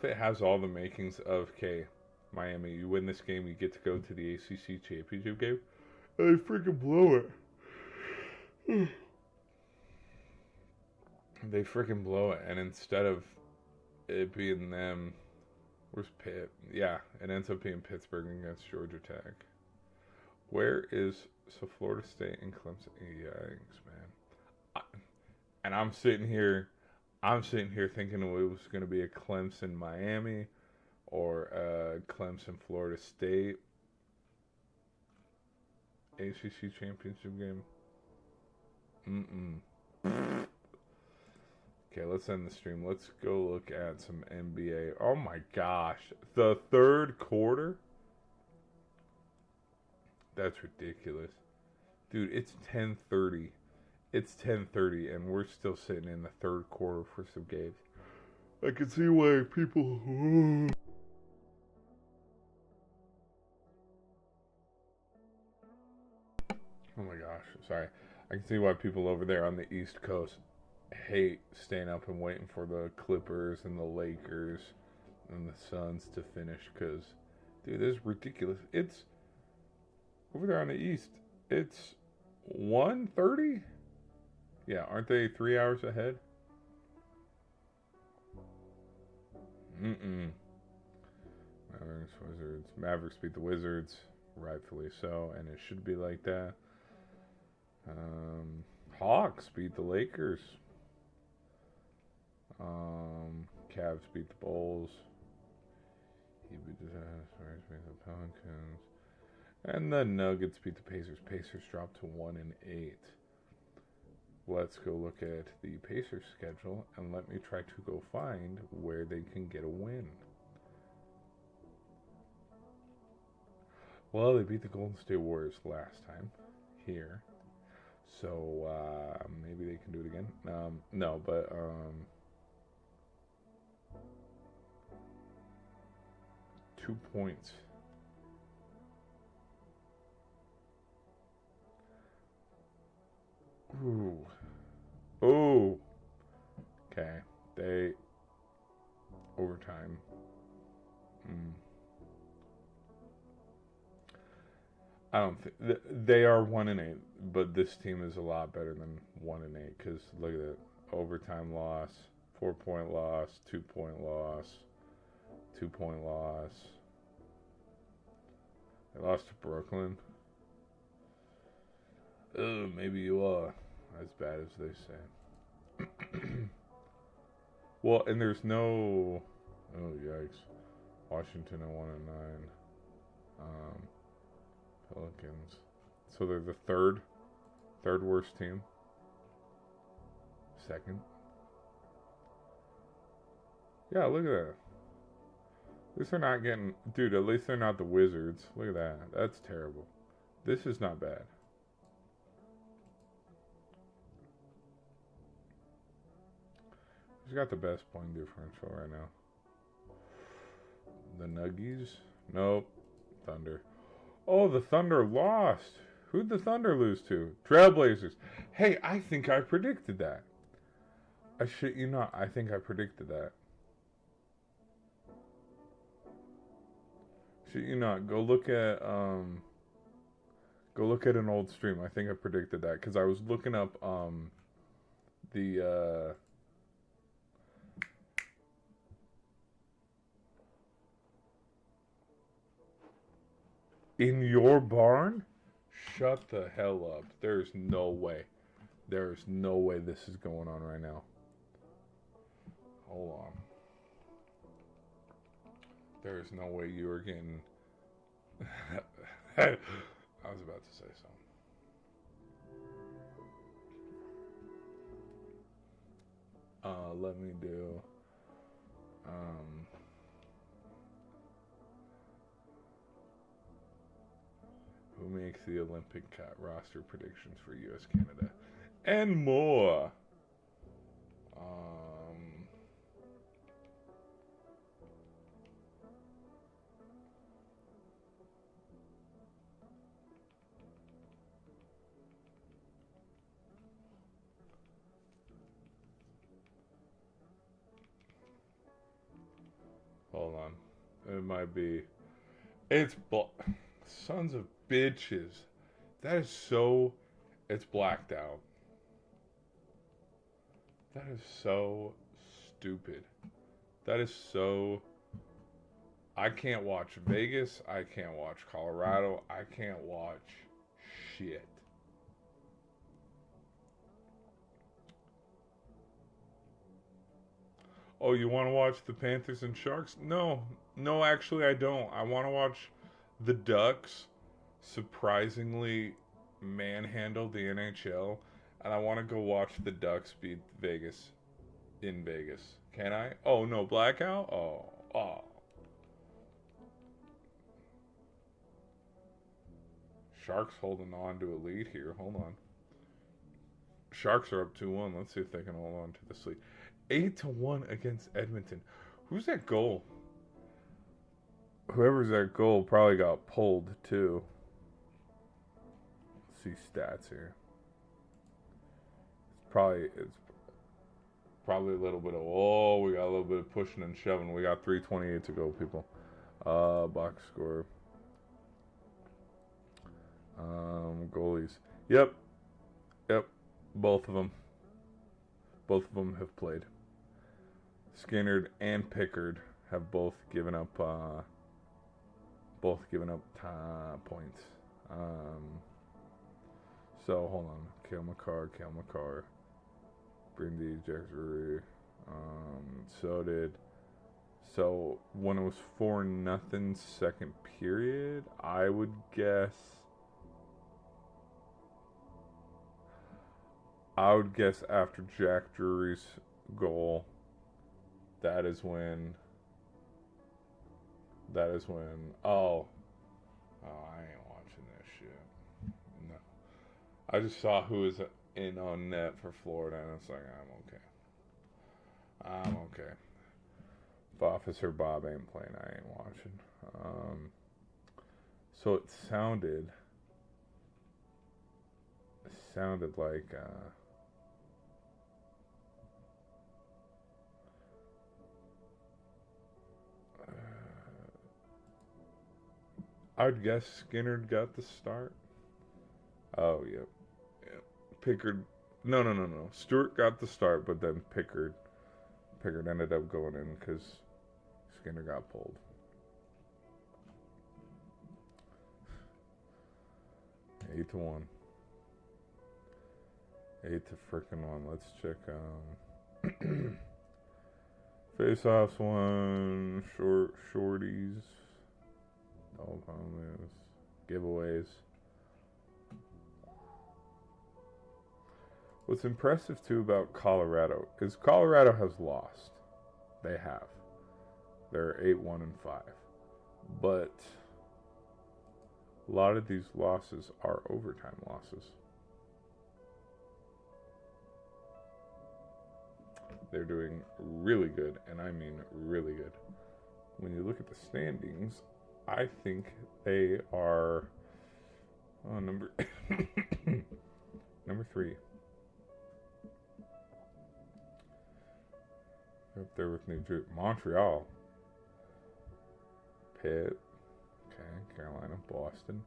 it has all the makings of, okay, Miami, you win this game, you get to go to the ACC championship game, and they freaking blow it. They freaking blow it, and instead of it being them, where's Pitt? Yeah, it ends up being Pittsburgh against Georgia Tech. Where is Florida State and Clemson? Yikes, man. And I'm sitting here thinking it was going to be a Clemson Miami or a Clemson Florida State ACC championship game. Okay, let's end the stream. Let's go look at some NBA. Oh my gosh, the third quarter. That's ridiculous, dude. It's 10:30. It's 10:30, and we're still sitting in the third quarter for some games. I can see why people. Oh my gosh, sorry. I can see why people over there on the East Coast hate staying up and waiting for the Clippers and the Lakers and the Suns to finish. Because, dude, this is ridiculous. It's over there on the East. It's 1:30. Yeah, aren't they 3 hours ahead? Mavericks, Wizards. Mavericks beat the Wizards, rightfully so, and it should be like that. Hawks beat the Lakers. Cavs beat the Bulls. He beat the Spurs, beat the Pelicans. And the Nuggets beat the Pacers. Pacers dropped to 1-8. Let's go look at the Pacers schedule and let me try to go find where they can get a win. Well, they beat the Golden State Warriors last time here. So maybe they can do it again. No, but 2 points. Ooh. Ooh. Okay. They overtime. I don't think they are 1-8, but this team is a lot better than 1-8 because look at that overtime loss, 4-point loss, 2-point loss, 2-point loss. They lost to Brooklyn. Oh, maybe you are as bad as they say. Well, and there's no. Oh yikes! Washington at 1-9. Pelicans. So they're the third worst team. Second. Yeah, look at that. At least they're not getting, dude. At least they're not the Wizards. Look at that. That's terrible. This is not bad. Who's got the best point differential right now? The Nuggies? Nope. Thunder. Oh, the Thunder lost. Who'd the Thunder lose to? Trailblazers. Hey, I think I predicted that. I shit you not. I think I predicted that. Shit you not. Go look at an old stream. I think I predicted that because I was looking up the in your barn? Shut the hell up. There's no way. There's no way this is going on right now. Hold on. There's no way you are getting... I was about to say something. Let me do... who makes the Olympic roster predictions for U.S., Canada, and more. Hold on. It might be. It's sons of bitches. That is so. It's blacked out. That is so stupid. That is so. I can't watch Vegas. I can't watch Colorado. I can't watch shit. Oh, you want to watch the Panthers and Sharks? No, actually, I don't. I want to watch the Ducks surprisingly manhandle the NHL, and I want to go watch the Ducks beat Vegas in Vegas. Can I? Oh, no, blackout? Oh. Sharks holding on to a lead here. Hold on. Sharks are up 2-1. Let's see if they can hold on to this lead. 8-1 against Edmonton. Who's that goal? Whoever's that goal probably got pulled too. Let's see stats here. It's probably a little bit of we got a little bit of pushing and shoving. We got 3:28 to go, people. Box score. Goalies. Yep. Both of them have played. Skinnerd and Pickard have both given up points. So hold on. Kale McCarr, Brindy, Jack Drury. So when it was 4-0 second period, I would guess after Jack Drury's goal, that is when I ain't watching this shit. No. I just saw who was in on net for Florida, and it's like, I'm okay. If Officer Bob ain't playing, I ain't watching. So it sounded like I'd guess Skinner got the start. Oh, yep. Yep. Pickard. No. Stewart got the start, but then Pickard ended up going in because Skinner got pulled. Eight to 1. 8-1. Let's check. Face-offs 1. Shorties. Double moves. Giveaways. What's impressive too about Colorado is Colorado has lost. They have. They're 8-1 and 5. But a lot of these losses are overtime losses. They're doing really good, and I mean really good. When you look at the standings, I think they are number number 3. Up there with New Jersey, Montreal, Pitt, okay, Carolina, Boston.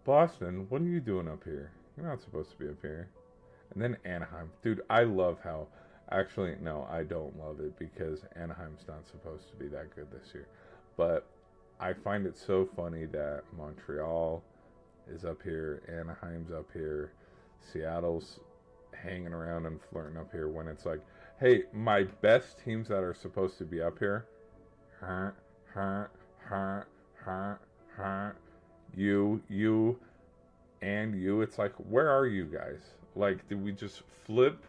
Boston, what are you doing up here? You're not supposed to be up here. And then Anaheim. Dude, I love how... Actually, no, I don't love it because Anaheim's not supposed to be that good this year. But I find it so funny that Montreal is up here, Anaheim's up here, Seattle's hanging around and flirting up here when it's like, hey, my best teams that are supposed to be up here, you, and you. It's like, where are you guys? Like, did we just flip?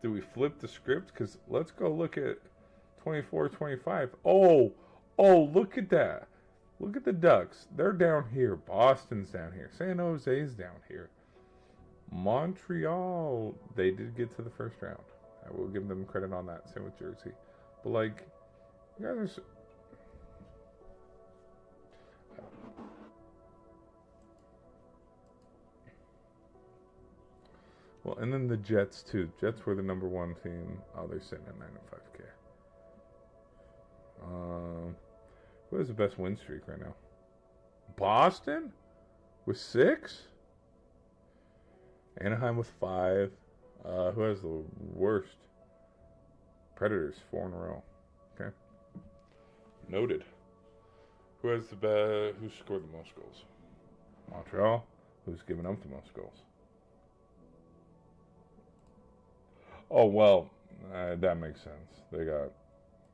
Did we flip the script? Because let's go look at 24-25. Oh, look at that. Look at the Ducks. They're down here. Boston's down here. San Jose's down here. Montreal, they did get to the first round. I will give them credit on that. Same with Jersey. But, like, you guys are... Well, and then the Jets, too. Jets were the number 1 team. Oh, they're sitting at 9-5K. Who has the best win streak right now? Boston? With 6? Anaheim with 5. Who has the worst? Predators, 4 in a row. Okay. Noted. Who has the best? Who scored the most goals? Montreal. Who's given up the most goals? Oh, well, that makes sense. They got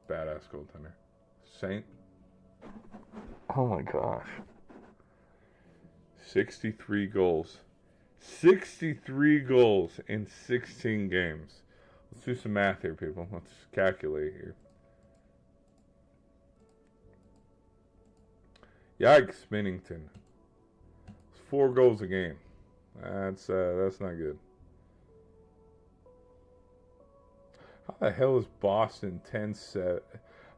badass goaltender. Saint. Oh my gosh. 63 goals. 63 goals in 16 games. Let's do some math here, people. Let's calculate here. Yikes, Binnington. It's 4 goals a game. That's not good. How the hell is Boston 10-7?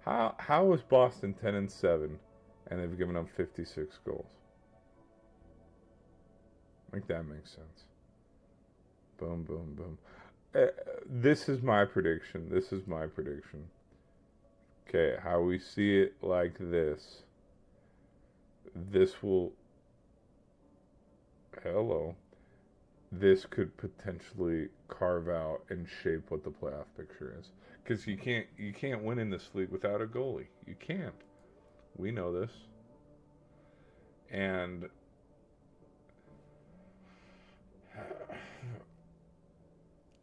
How is Boston 10-7 and they've given up 56 goals? Make that make sense. Boom, boom, boom. This is my prediction. Okay, how we see it like this. This will... Hello. This could potentially carve out and shape what the playoff picture is. Because you can't win in this league without a goalie. You can't. We know this. And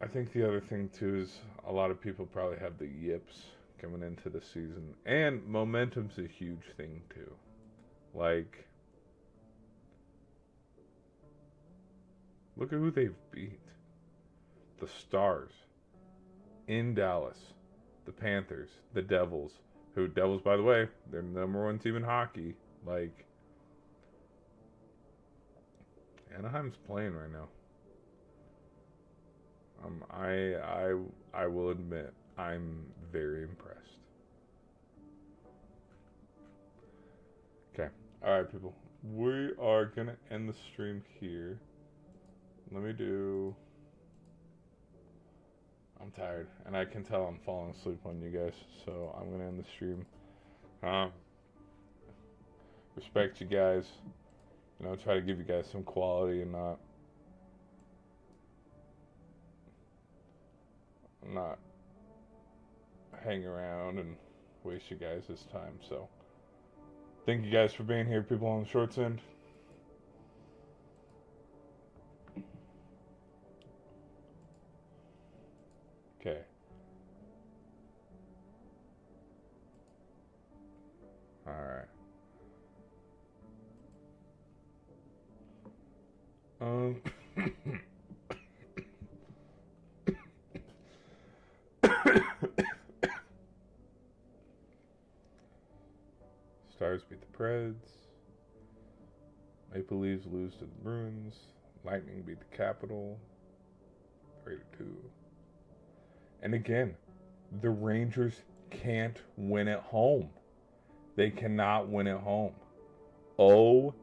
I think the other thing too is a lot of people probably have the yips coming into the season. And momentum's a huge thing too. Like, look at who they've beat. The Stars in Dallas, the Panthers, the Devils, Devils, by the way, they're the number 1 team in hockey. Like, Anaheim's playing right now. I will admit, I'm very impressed. Okay. Alright, people. We are going to end the stream here. Let me do... I'm tired, and I can tell I'm falling asleep on you guys, so I'm going to end the stream. respect you guys. You know, try to give you guys some quality and not hang around and waste you guys this time. So thank you guys for being here, people on the shorts end. Okay. All right. Stars beat the Preds. Maple Leafs lose to the Bruins. Lightning beat the Capital 3-2. And again, the Rangers can't win at home. They cannot win at home. 0-6-1.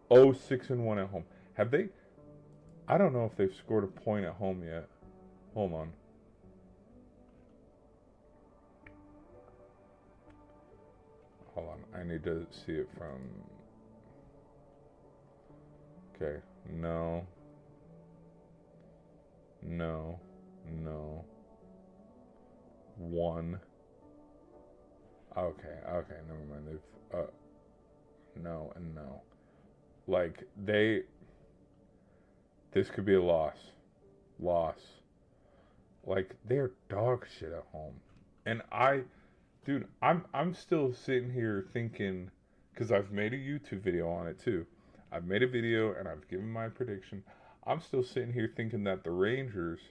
0-6-1 at home. Have they? I don't know if they've scored a point at home yet. Hold on. Hold on. I need to see it from. Okay. No. No. No. 1. Okay. Okay. Never mind. They've. No and no. Like, they. This could be a loss. Loss. Like, they're dog shit at home. And dude, I'm still sitting here thinking, because I've made a YouTube video on it too. I've made a video and I've given my prediction. I'm still sitting here thinking that the Rangers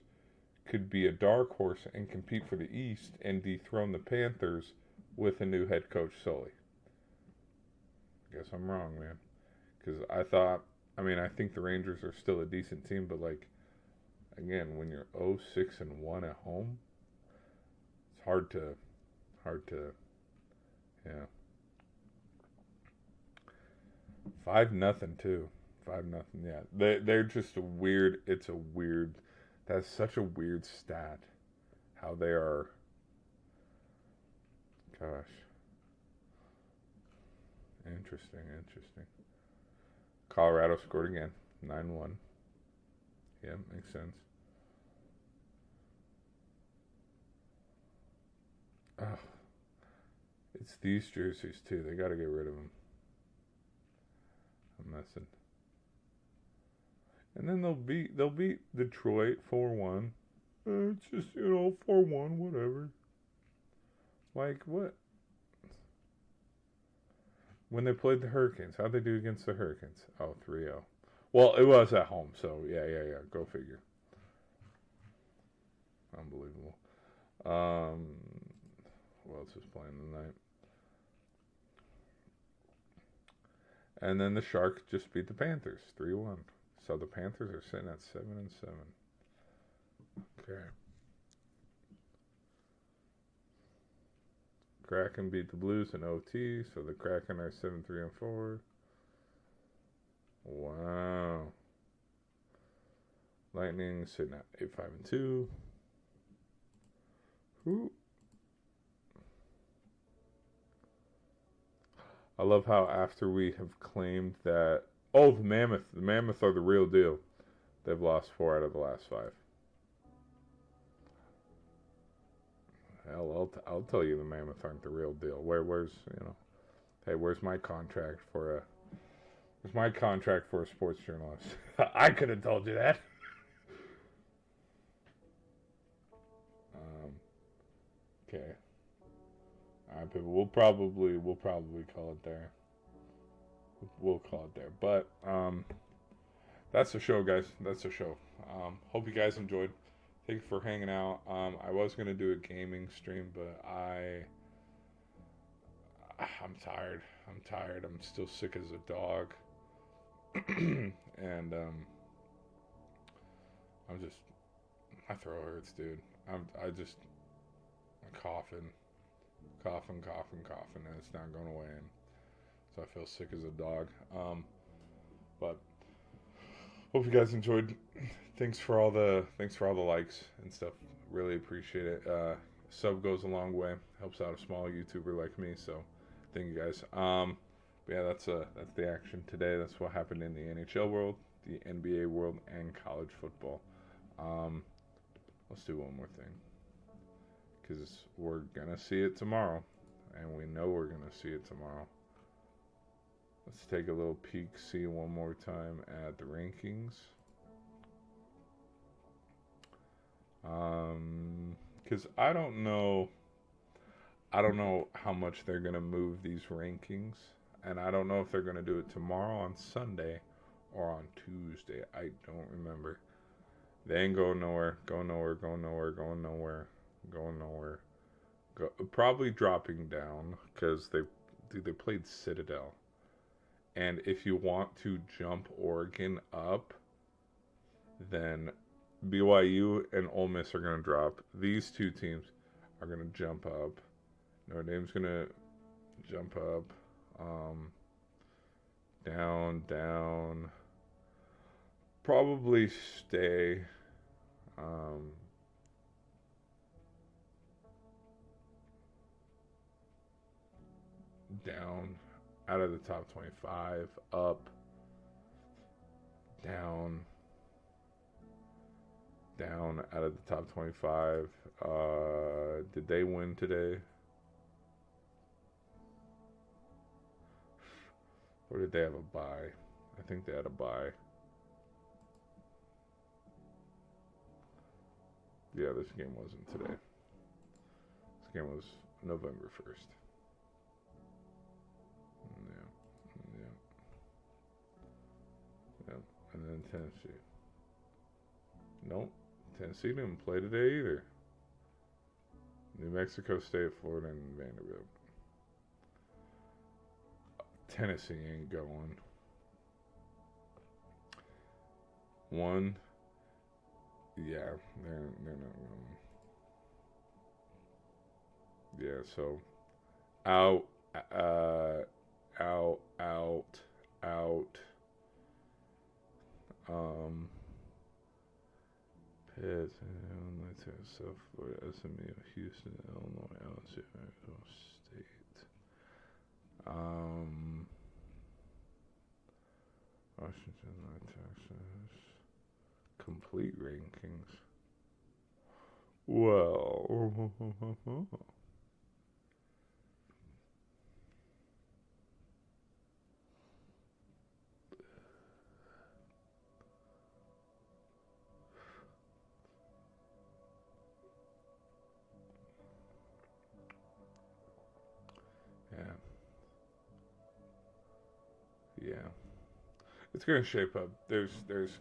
could be a dark horse and compete for the East and dethrone the Panthers with a new head coach, Sully. Guess I'm wrong, man. Because I think the Rangers are still a decent team, but like, again, when you're 0-6-1 at home, it's hard to, yeah. 5-0 too. 5-0. Yeah, they're just a weird. It's a weird. That's such a weird stat. How they are. Gosh. Interesting. Colorado scored again. 9-1. Yeah, makes sense. Oh, it's these jerseys too. They got to get rid of them. I'm messing. And then they'll beat Detroit 4-1. It's just 4-1, whatever. Like what? When they played the Hurricanes, how'd they do against the Hurricanes? Oh, 3-0. Well, it was at home, so yeah. Go figure. Unbelievable. Who else is playing tonight? And then the Sharks just beat the Panthers 3-1. So the Panthers are sitting at 7-7. Okay. Kraken beat the Blues in OT, so the Kraken are 7-3-4. Wow. Lightning sitting at 8-5-2. Who? I love how after we have claimed that, the Mammoth are the real deal. They've lost 4 out of the last 5. Hell, I'll tell you the Mammoth aren't the real deal. Where's my contract for a sports journalist? I could have told you that. Okay. All right, people. We'll probably call it there. We'll call it there. But that's the show, guys. That's the show. Hope you guys enjoyed. Thank you for hanging out. I was gonna do a gaming stream, but I'm tired. I'm still sick as a dog, and my throat hurts, dude. I'm coughing, and it's not going away, and so I feel sick as a dog. But hope you guys enjoyed. Thanks for all the likes and stuff. Really appreciate it. Sub goes a long way. Helps out a small YouTuber like me. So, thank you guys. But yeah, that's the action today. That's what happened in the NHL world, the NBA world, and college football. Um, let's do one more thing because we're gonna see it tomorrow, and we know we're gonna see it tomorrow. Let's take a little peek, see one more time at the rankings. Because I don't know how much they're gonna move these rankings, and I don't know if they're gonna do it tomorrow on Sunday or on Tuesday. I don't remember. They ain't going nowhere. Going nowhere. Going nowhere. Going nowhere. Going nowhere. Probably dropping down because they played Citadel, and if you want to jump Oregon up, then BYU and Ole Miss are going to drop. These two teams are going to jump up. Notre Dame's going to jump up. Down, down. Probably stay. Down out of the top 25. Up. Down. Down out of the top 25. Did they win today? Or did they have a bye? I think they had a bye. Yeah, this game wasn't today. This game was November 1st. Yeah. And then Tennessee. Nope. Tennessee didn't play today either. New Mexico State, Florida, and Vanderbilt. Tennessee ain't going. One. Yeah, they're not going. Yeah, so out, out, out. Pitt, South Florida, SMU, Houston, Illinois, LSU, Arizona State. Washington, Texas. Complete rankings. Well, yeah. It's gonna shape up. There's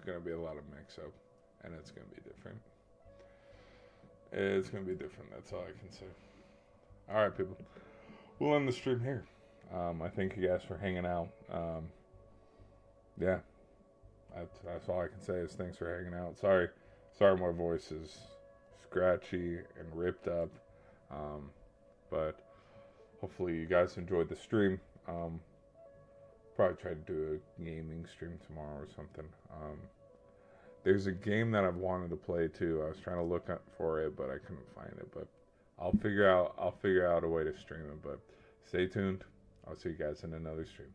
gonna be a lot of mix up, and it's gonna be different. It's gonna be different. That's all I can say. All right, people. We'll end the stream here. I thank you guys for hanging out. Yeah, that's all I can say is thanks for hanging out. Sorry, my voice is scratchy and ripped up. But hopefully you guys enjoyed the stream. Probably try to do a gaming stream tomorrow or something. There's a game that I've wanted to play too. I was trying to look up for it, but I couldn't find it. But I'll figure out a way to stream it. But stay tuned. I'll see you guys in another stream.